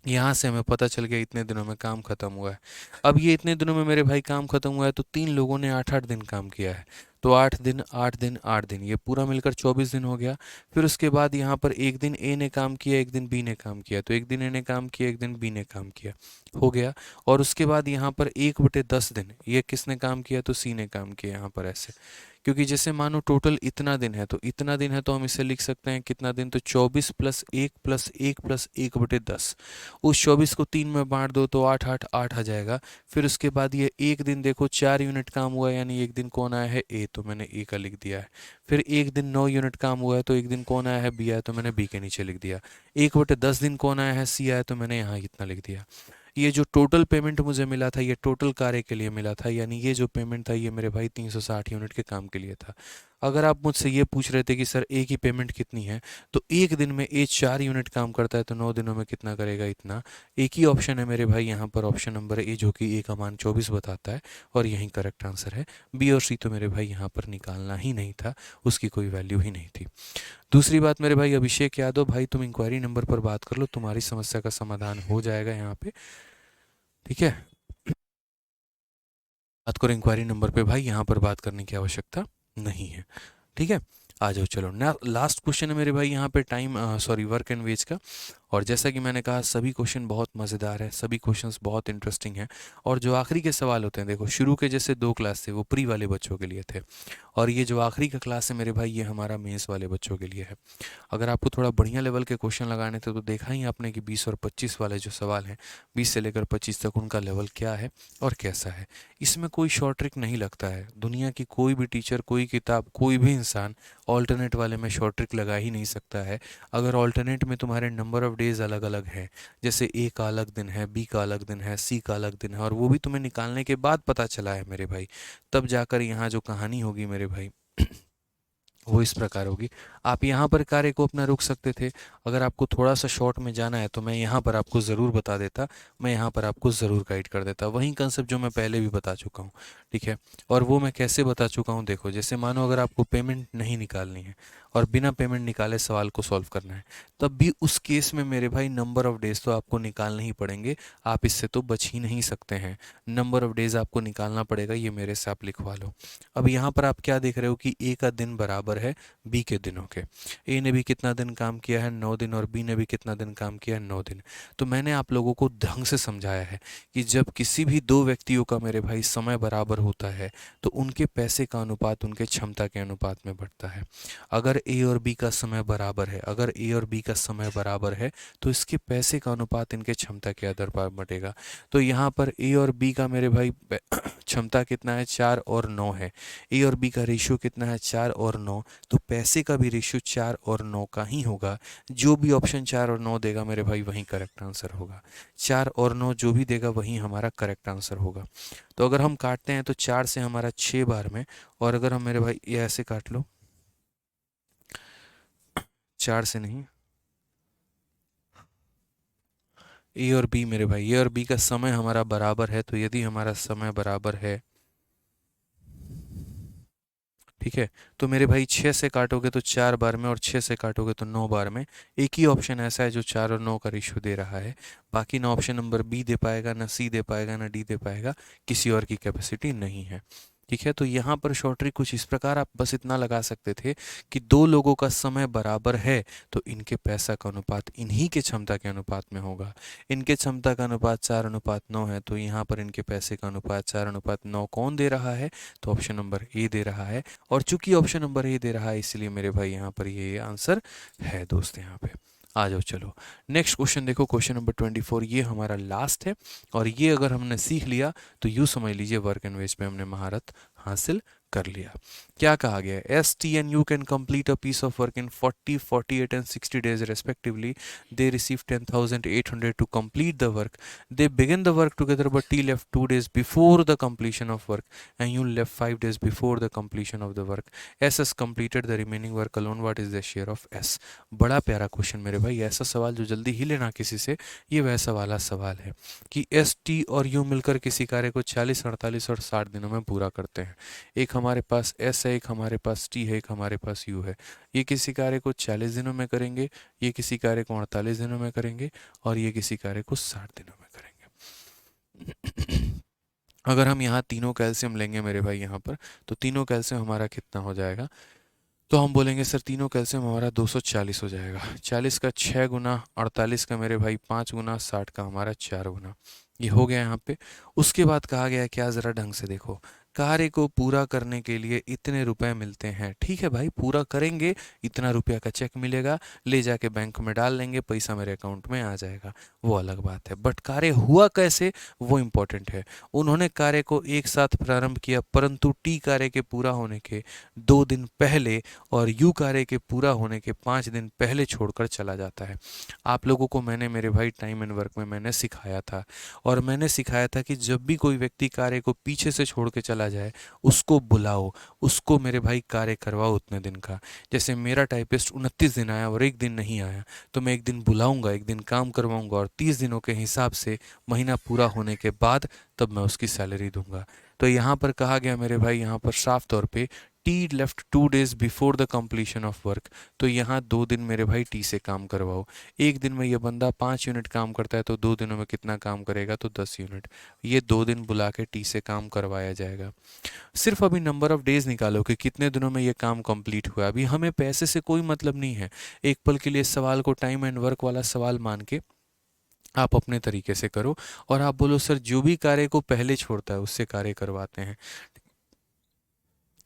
यहाँ से हमें पता चल गया इतने दिनों में काम खत्म हुआ है। अब ये इतने दिनों में मेरे भाई काम खत्म हुआ है तो 3 लोगों ने 8-8 दिन काम किया है। तो 8 दिन 8 दिन 8 दिन, ये पूरा मिलकर 24 दिन हो गया। फिर उसके बाद यहाँ पर एक दिन ए ने काम किया, एक दिन बी ने काम किया, तो एक दिन ए ने काम किया, एक दिन बी ने काम किया, हो गया। और उसके बाद यहाँ पर 1/10 दिन ये किसने काम किया? तो सी ने काम किया। यहाँ पर ऐसे, क्योंकि जैसे मानो टोटल इतना दिन है तो इतना दिन है तो हम इसे लिख सकते हैं कितना दिन? तो 24 + 1 + 1 + 1/10। उस 24 को 3 में बांट दो तो 8 8 8 आ जाएगा। फिर उसके बाद ये एक दिन देखो 4 यूनिट काम हुआ है, यानी एक दिन कौन आया है? ए, तो मैंने ए का लिख दिया है। फिर एक दिन 9 यूनिट काम हुआ है तो एक दिन कौन आया है? बी आया, तो मैंने बी के नीचे लिख दिया। 1/10 दिन कौन आया है? सी आया, तो मैंने यहाँ इतना लिख दिया। ये जो टोटल पेमेंट मुझे मिला था ये टोटल कार्य के लिए मिला था, यानी ये जो पेमेंट था ये मेरे भाई 360 यूनिट के काम के लिए था। अगर आप मुझसे ये पूछ रहे थे कि सर ए की पेमेंट कितनी है, तो एक दिन में ए 4 यूनिट काम करता है तो 9 दिनों में कितना करेगा? इतना। एक ही ऑप्शन है मेरे भाई यहाँ पर, ऑप्शन नंबर ए, जो कि ए का मान 24 बताता है और यही करेक्ट आंसर है। बी और सी तो मेरे भाई यहाँ पर निकालना ही नहीं था, उसकी कोई वैल्यू ही नहीं थी। दूसरी बात मेरे भाई अभिषेक यादव, भाई तुम इंक्वायरी नंबर पर बात कर लो, तुम्हारी समस्या का समाधान हो जाएगा यहाँ पे। ठीक है, बात करो इंक्वायरी नंबर पे भाई, यहाँ पर बात करने की आवश्यकता नहीं है। ठीक है, आ जाओ चलो ना। लास्ट क्वेश्चन है मेरे भाई यहाँ पे time sorry work and wage का। और जैसा कि मैंने कहा सभी क्वेश्चन बहुत मज़ेदार है, सभी क्वेश्चंस बहुत इंटरेस्टिंग हैं। और जो आखिरी के सवाल होते हैं, देखो शुरू के जैसे 2 क्लास थे वो प्री वाले बच्चों के लिए थे, और ये जो आखिरी का क्लास है मेरे भाई ये हमारा मेंस वाले बच्चों के लिए है। अगर आपको थोड़ा बढ़िया लेवल के क्वेश्चन लगाने थे तो देखा ही आपने कि 20 और 25 वाले जो सवाल हैं, 20 से लेकर 25 तक, उनका लेवल क्या है और कैसा है। इसमें कोई शॉर्ट ट्रिक नहीं लगता है। दुनिया की कोई भी टीचर, कोई किताब, कोई भी इंसान ऑल्टरनेट वाले में शॉर्ट ट्रिक लगा ही नहीं सकता है। अगर ऑल्टरनेट में तुम्हारे नंबर ऑफ डेज अलग अलग हैं, जैसे ए का अलग दिन है, बी का अलग दिन है, सी का अलग दिन है, और वो भी तुम्हें निकालने के बाद पता चला है मेरे भाई, तब जाकर यहाँ जो कहानी होगी मेरे भाई वो इस प्रकार होगी। आप यहाँ पर कार्य को अपना रुक सकते थे। अगर आपको थोड़ा सा शॉर्ट में जाना है तो मैं यहाँ पर आपको ज़रूर बता देता, मैं यहाँ पर आपको ज़रूर गाइड कर देता, वही कंसेप्ट जो मैं पहले भी बता चुका हूँ। ठीक है, और वो मैं कैसे बता चुका हूँ, देखो जैसे मानो अगर आपको पेमेंट नहीं निकालनी है और बिना पेमेंट निकाले सवाल को सॉल्व करना है, तब भी उस केस में मेरे भाई नंबर ऑफ़ डेज तो आपको निकालने ही पड़ेंगे, आप इससे तो बच ही नहीं सकते हैं। नंबर ऑफ़ डेज आपको निकालना पड़ेगा, ये मेरे से आप लिखवा लो। अब यहाँ पर आप क्या देख रहे हो कि ए का दिन बराबर बराबर है बी के दिनों के। ए ने भी कितना दिन काम किया है, 9 दिन, और बी ने भी कितना दिन काम किया है, 9 दिन। तो मैंने आप लोगों को ढंग से समझाया है कि जब किसी भी दो व्यक्तियों का मेरे भाई समय बराबर होता है तो उनके पैसे का अनुपात उनके क्षमता के अनुपात में बढ़ता है। अगर ए और बी का समय बराबर है, अगर ए और बी का समय बराबर है तो इसके पैसे का अनुपात इनके क्षमता के आधार पर बढ़ेगा। तो यहाँ पर ए और बी का मेरे भाई क्षमता कितना है, 4 और 9 है। ए और बी का रेशियो कितना है, 4 और 9। तो पैसे का भी रेशियो 4 और 9 का ही होगा। जो भी ऑप्शन 4 और 9 देगा मेरे भाई वही करेक्ट आंसर होगा। 4 और 9 जो भी देगा वही हमारा करेक्ट आंसर होगा। तो अगर हम काटते हैं तो 4 से हमारा 6 बार में, और अगर हम मेरे भाई ये ऐसे काट लो, 4 से नहीं, ए और बी मेरे भाई, ए और बी का समय हमारा बराबर है। तो यदि हमारा समय बराबर है, ठीक है, तो मेरे भाई 6 से काटोगे तो 4 बार में, और 6 से काटोगे तो 9 बार में। एक ही ऑप्शन ऐसा है जो 4 और 9 का रेशियो दे रहा है। बाकी ना ऑप्शन नंबर बी दे पाएगा, ना सी दे पाएगा, ना डी दे पाएगा। किसी और की कैपेसिटी नहीं है। ठीक है, तो यहाँ पर शॉर्ट ट्रिक कुछ इस प्रकार आप बस इतना लगा सकते थे कि दो लोगों का समय बराबर है तो इनके पैसा का अनुपात इन्हीं के क्षमता के अनुपात में होगा। इनके क्षमता का अनुपात 4:9 है, तो यहाँ पर इनके पैसे का अनुपात 4:9 कौन दे रहा है, तो ऑप्शन नंबर ए दे रहा है। और चूंकि ऑप्शन नंबर ए दे रहा है इसलिए मेरे भाई यहाँ पर ये आंसर है दोस्त। यहाँ पे आ जाओ, चलो नेक्स्ट क्वेश्चन देखो, क्वेश्चन नंबर 24। ये हमारा लास्ट है, और ये अगर हमने सीख लिया तो यूँ समझ लीजिए वर्क एंड वेज पे हमने महारत हासिल कर लिया। क्या कहा गया है, S T and U can complete a piece of work in 40, 48 and 60 days respectively. They receive 10,800 to complete the work. They begin the work together but T left 2 days before the completion of work and U left 5 days before the completion of the work. S S completed the remaining work alone, what is the share of S. बड़ा प्यारा question मेरे भाई, ऐसा सवाल जो जल्दी ही लेना किसी से, ये वैसा वाला सवाल है कि एस टी और यू मिलकर किसी कार्य को 40, 48 और 60 दिनों में पूरा करते हैं। एक हमारे पास एस है, एक हमारे पास टी है, एक हमारे पास यू है। ये किसी कार्य को 40 दिनों में करेंगे, ये किसी कार्य को 48 दिनों में करेंगे, और ये किसी कार्य को 60 दिनों में करेंगे। अगर हम यहाँ तीनों कैल्शियम लेंगे मेरे भाई यहाँ पर, तो तीनों कैल्शियम हमारा कितना हो जाएगा, तो हम बोलेंगे सर तीनों कैल्शियम हमारा 240 हो जाएगा। 40 का 6 गुना, 48 का मेरे भाई 5 गुना, 60 का हमारा 4 गुना। ये हो गया यहाँ पे। उसके बाद कहा गया है क्या, ज़रा ढंग से देखो, कार्य को पूरा करने के लिए इतने रुपए मिलते हैं। ठीक है भाई, पूरा करेंगे, इतना रुपया का चेक मिलेगा, ले जाके बैंक में डाल लेंगे, पैसा मेरे अकाउंट में आ जाएगा, वो अलग बात है। बट कार्य हुआ कैसे, वो इम्पोर्टेंट है। उन्होंने कार्य को एक साथ प्रारंभ किया, परंतु टी कार्य के पूरा होने के 2 दिन पहले और यू कार्य के पूरा होने के 5 दिन पहले छोड़कर चला जाता है। आप लोगों को मैंने मेरे भाई टाइम एंड वर्क में मैंने सिखाया था, और मैंने सिखाया था कि जब भी कोई व्यक्ति कार्य को पीछे से छोड़ के चला जाए उसको बुलाओ, उसको मेरे भाई कार्य करवाओ उतने दिन का। जैसे मेरा टाइपिस्ट 29 दिन आया और एक दिन नहीं आया, तो मैं एक दिन बुलाऊंगा, एक दिन काम करवाऊंगा, और 30 दिनों के हिसाब से महीना पूरा होने के बाद तब मैं उसकी सैलरी दूंगा। तो यहाँ पर कहा गया मेरे भाई, यहाँ पर साफ तौर पे T left 2 days before the completion of work. तो यहाँ 2 दिन मेरे भाई टी से काम करवाओ। एक दिन में ये बंदा 5 यूनिट काम करता है, तो 2 दिनों में कितना काम करेगा, तो 10 यूनिट। ये 2 दिन बुला के टी से काम करवाया जाएगा। सिर्फ अभी नंबर ऑफ डेज निकालो कि कितने दिनों में ये काम कंप्लीट हुआ। अभी हमें पैसे से कोई मतलब नहीं है। एक पल के लिए इस सवाल को टाइम एंड वर्क वाला सवाल मान के आप अपने तरीके से करो, और आप बोलो सर जो भी कार्य को पहले छोड़ता है उससे कार्य करवाते हैं।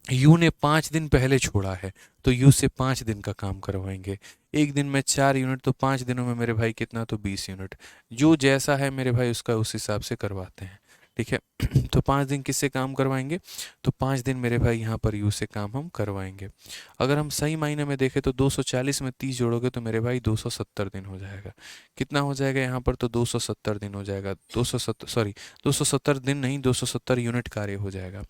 यू ने 5 दिन पहले छोड़ा है, तो यू से 5 दिन का काम करवाएंगे। एक दिन में 4 यूनिट, तो 5 दिनों में मेरे भाई कितना, तो 20 यूनिट। जो जैसा है मेरे भाई उसका उस हिसाब से करवाते हैं। ठीक है, तो 5 दिन किससे काम करवाएंगे, तो 5 दिन मेरे भाई यहाँ पर यू से काम हम करवाएंगे। अगर हम सही मायने में देखें तो 240 में 30 जोड़ोगे तो मेरे भाई 270 दिन हो जाएगा। कितना हो जाएगा यहाँ पर, तो 270 दिन हो जाएगा। 270 दिन नहीं, 270 यूनिट कार्य हो जाएगा।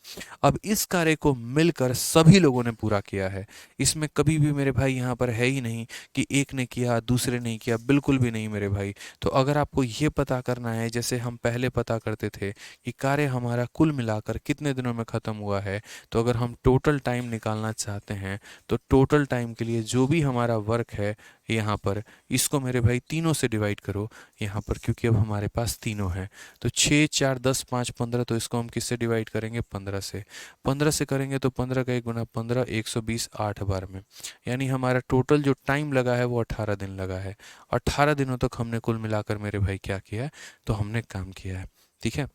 अब इस कार्य को मिलकर सभी लोगों ने पूरा किया है। इसमें कभी भी मेरे भाई यहाँ पर है ही नहीं कि एक ने किया दूसरे ने किया, बिल्कुल भी नहीं मेरे भाई। तो अगर आपको ये पता करना है, जैसे हम पहले पता करते थे कि कार्य हमारा हमारा कुल मिलाकर कितने दिनों में ख़त्म हुआ है। तो अगर हम टोटल टाइम निकालना चाहते हैं तो टोटल टाइम के लिए जो भी हमारा वर्क है यहाँ पर, इसको मेरे भाई तीनों से डिवाइड करो यहाँ पर, क्योंकि अब हमारे पास तीनों हैं। तो 6 4 10 5 15, तो इसको हम किससे डिवाइड करेंगे? 15 से। 15 से करेंगे तो 15 का 1 गुना 15, 120 8 बार में, यानी हमारा टोटल जो टाइम लगा है वो 18 दिन लगा है। 18 दिनों तक हमने कुल मिलाकर मेरे भाई क्या किया है? तो हमने काम किया है। ठीक है,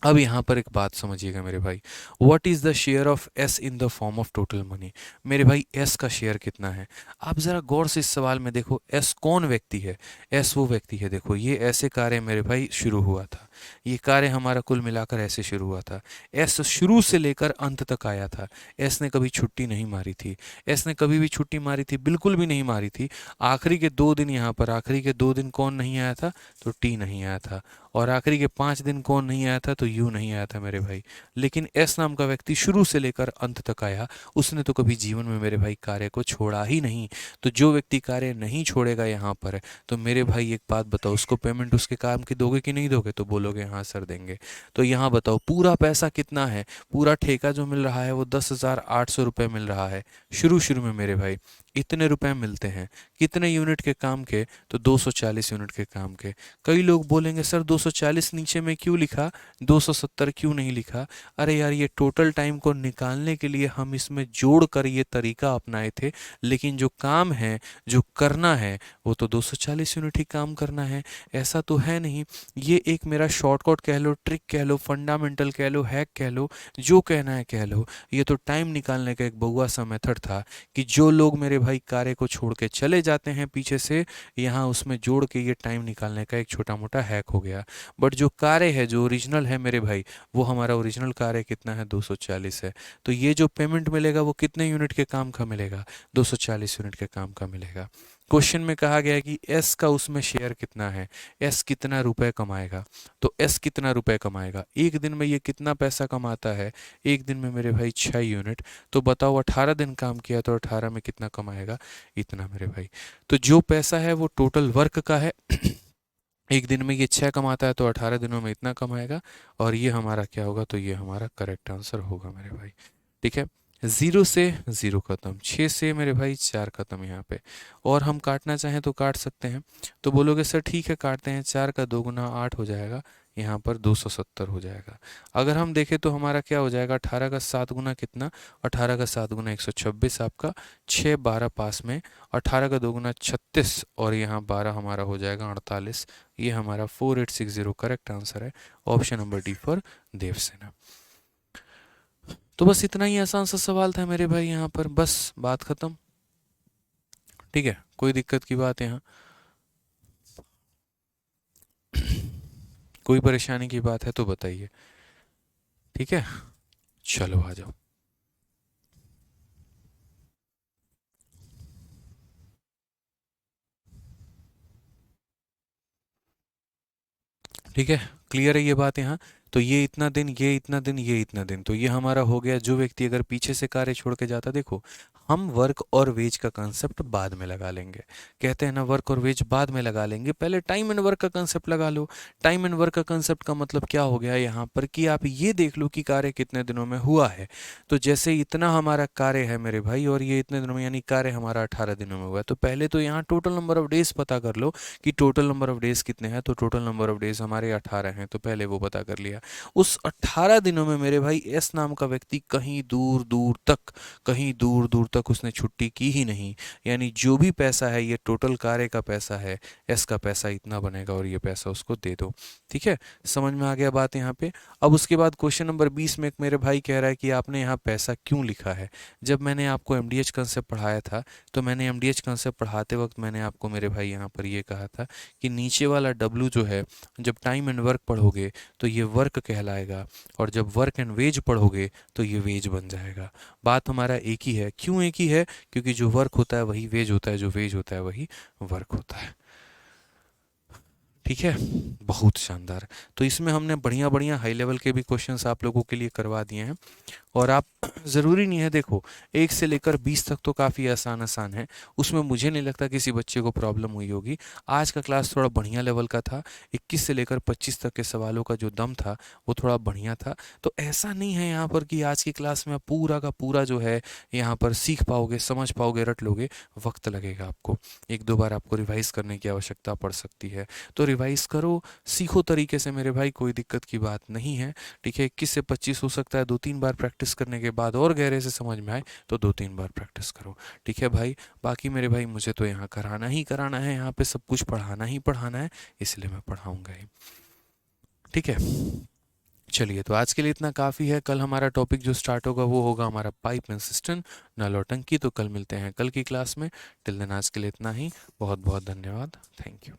अब यहाँ पर एक बात समझिएगा मेरे भाई, what is the share of S in the form of total money. मेरे भाई एस का शेयर कितना है? आप ज़रा गौर से इस सवाल में देखो, एस कौन व्यक्ति है? एस वो व्यक्ति है, देखो ये ऐसे कार्य मेरे भाई शुरू हुआ था, ये कार्य हमारा कुल मिलाकर ऐसे शुरू हुआ था। एस शुरू से लेकर अंत तक आया था। एस ने कभी छुट्टी नहीं मारी थी। एस ने कभी भी छुट्टी मारी थी? बिल्कुल भी नहीं मारी थी। आखिरी के 2 दिन यहाँ पर, आखिरी के 2 दिन कौन नहीं आया था? तो टी नहीं आया था। और आखिरी के 5 दिन कौन नहीं आया था? तो यू नहीं आया था मेरे भाई। लेकिन एस नाम का व्यक्ति शुरू से लेकर अंत तक आया, उसने तो कभी जीवन में मेरे भाई कार्य को छोड़ा ही नहीं। तो जो व्यक्ति कार्य नहीं छोड़ेगा यहाँ पर, तो मेरे भाई एक बात बताओ, उसको पेमेंट उसके काम की दोगे कि नहीं दोगे? तो बोलोगे हाँ सर देंगे। तो यहाँ बताओ पूरा पैसा कितना है? पूरा ठेका जो मिल रहा है वो 10,800 रुपये मिल रहा है शुरू शुरू में मेरे भाई। इतने रुपए मिलते हैं कितने यूनिट के काम के? तो 240 यूनिट के काम के। कई लोग बोलेंगे सर 240 नीचे में क्यों लिखा, 270 क्यों नहीं लिखा? अरे यार, ये टोटल टाइम को निकालने के लिए हम इसमें जोड़ कर ये तरीका अपनाए थे, लेकिन जो काम है, जो करना है, वो तो 240 यूनिट ही काम करना है। ऐसा तो है नहीं। ये एक मेरा शॉर्टकट कह लो, ट्रिक कह लो, फंडामेंटल कह लो, हैक कह लो, जो कहना है कह लो। ये तो टाइम निकालने का एक बहुआ सा मेथड था कि जो लोग मेरे भाई कार्य को छोड़ के चले जाते हैं पीछे से, यहाँ उसमें जोड़ के ये टाइम निकालने का एक छोटा मोटा हैक हो गया। बट जो कार्य है, जो ओरिजिनल है मेरे भाई, वो हमारा ओरिजिनल कार्य कितना है? 240 है। तो ये जो पेमेंट मिलेगा वो कितने यूनिट के काम का मिलेगा? 240 यूनिट के काम का मिलेगा। क्वेश्चन में कहा गया है कि एस का उसमें शेयर कितना है, एस कितना रुपए कमाएगा। तो एस कितना रुपए कमाएगा? एक दिन में ये कितना पैसा कमाता है? एक दिन में मेरे भाई 6 यूनिट। तो बताओ 18 दिन काम किया तो 18 में कितना कमाएगा? इतना मेरे भाई। तो जो पैसा है वो टोटल वर्क का है। एक दिन में ये 6 कमाता है तो 18 दिनों में इतना कमाएगा। और ये हमारा क्या होगा? तो ये हमारा करेक्ट आंसर होगा मेरे भाई। ठीक है, 0 से 0 खत्म, 6 से मेरे भाई 4 खत्म यहाँ पे। और हम काटना चाहें तो काट सकते हैं। तो बोलोगे सर ठीक है काटते हैं, 4 का 2 गुना 8 हो जाएगा, यहाँ पर 270 हो जाएगा। अगर हम देखें तो हमारा क्या हो जाएगा? 18 का 7 गुना कितना? 18 का 7 गुना 126 आपका, 6 12 पास में, 18 का 2 गुना 36, और यहाँ 12 हमारा हो जाएगा 48। ये हमारा 4860 करेक्ट आंसर है। Option number D for Devsena. तो बस इतना ही आसान सा सवाल था मेरे भाई, यहाँ पर बस बात खत्म। ठीक है, कोई दिक्कत की बात यहाँ? कोई परेशानी की बात है तो बताइए। ठीक है, चलो आ जाओ। ठीक है, क्लियर है ये बात यहाँ? तो ये इतना दिन, ये इतना दिन, ये इतना दिन, तो ये हमारा हो गया। जो व्यक्ति अगर पीछे से कार्य छोड़ के जाता, देखो हम वर्क और वेज का कंसेप्ट बाद में लगा लेंगे। कहते हैं ना वर्क और वेज बाद में लगा लेंगे, पहले टाइम एंड वर्क का कंसेप्ट लगा लो। टाइम एंड वर्क का कंसेप्ट का मतलब क्या हो गया यहाँ पर कि आप ये देख लो कि कार्य कितने दिनों में हुआ है। तो जैसे इतना हमारा कार्य है मेरे भाई, और ये इतने दिनों में, यानी कार्य हमारा 18 दिनों में हुआ है। तो पहले तो यहाँ टोटल नंबर ऑफ डेज पता कर लो कि टोटल नंबर ऑफ डेज कितने हैं। तो टोटल नंबर ऑफ डेज हमारे 18 हैं, तो पहले वो पता कर लिया। उस 18 दिनों में मेरे भाई एस नाम का व्यक्ति कहीं दूर दूर तक, कहीं दूर दूर तक उसने छुट्टी की ही नहीं। यानी जो भी पैसा है ये टोटल कार्य का पैसा है, एस का पैसा इतना बनेगा और ये पैसा उसको दे दो। ठीक है, समझ में आ गया बात यहाँ पे? अब उसके बाद क्वेश्चन नंबर 20 में एक मेरे भाई कह रहा है कि आपने यहाँ पैसा क्यों लिखा है। जब मैंने आपको एमडीएच कंसेप्ट पढ़ाया था, तो मैंने एमडीएच कंसेप्ट पढ़ाते वक्त मैंने आपको मेरे भाई यहाँ पर ये कहा था कि नीचे वाला डब्लू जो है, जब टाइम एंड वर्क पढ़ोगे तो ये वर्क कहलाएगा, और जब वर्क एंड वेज पढ़ोगे तो ये वेज बन जाएगा। बात हमारा एक ही है। क्यों एक ही है? क्योंकि जो वर्क होता है वही वेज होता है, जो वेज होता है वही वर्क होता है। ठीक है, बहुत शानदार। तो इसमें हमने बढ़िया बढ़िया हाई लेवल के भी क्वेश्चंस आप लोगों के लिए करवा दिए हैं। और आप ज़रूरी नहीं है, देखो 1 से लेकर 20 तक तो काफ़ी आसान आसान है, उसमें मुझे नहीं लगता किसी बच्चे को प्रॉब्लम हुई होगी। आज का क्लास थोड़ा बढ़िया लेवल का था, 21 से लेकर 25 तक के सवालों का जो दम था वो थोड़ा बढ़िया था। तो ऐसा नहीं है यहाँ पर कि आज की क्लास में आप पूरा का पूरा जो है यहाँ पर सीख पाओगे, समझ पाओगे, रट लोगे। वक्त लगेगा आपको, 1-2 बार आपको रिवाइज करने की आवश्यकता पड़ सकती है। तो रिवाइज करो, सीखो तरीके से मेरे भाई, कोई दिक्कत की बात नहीं है। ठीक है, 21 से 25 हो सकता है 2-3 बार प्रैक्टिस करने के बाद और गहरे से समझ में आए, तो 2-3 बार प्रैक्टिस करो। ठीक है भाई, बाकी मेरे भाई मुझे तो यहाँ कराना ही कराना है, यहाँ पे सब कुछ पढ़ाना ही पढ़ाना है, इसलिए मैं पढ़ाऊँगा ही। ठीक है, चलिए तो आज के लिए इतना काफ़ी है। कल हमारा टॉपिक जो स्टार्ट होगा वो होगा हमारा पाइप एंड सिस्टम, नल और टंकी। तो कल मिलते हैं कल की क्लास में। टिल देन आज के लिए इतना ही। बहुत बहुत धन्यवाद। Thank you.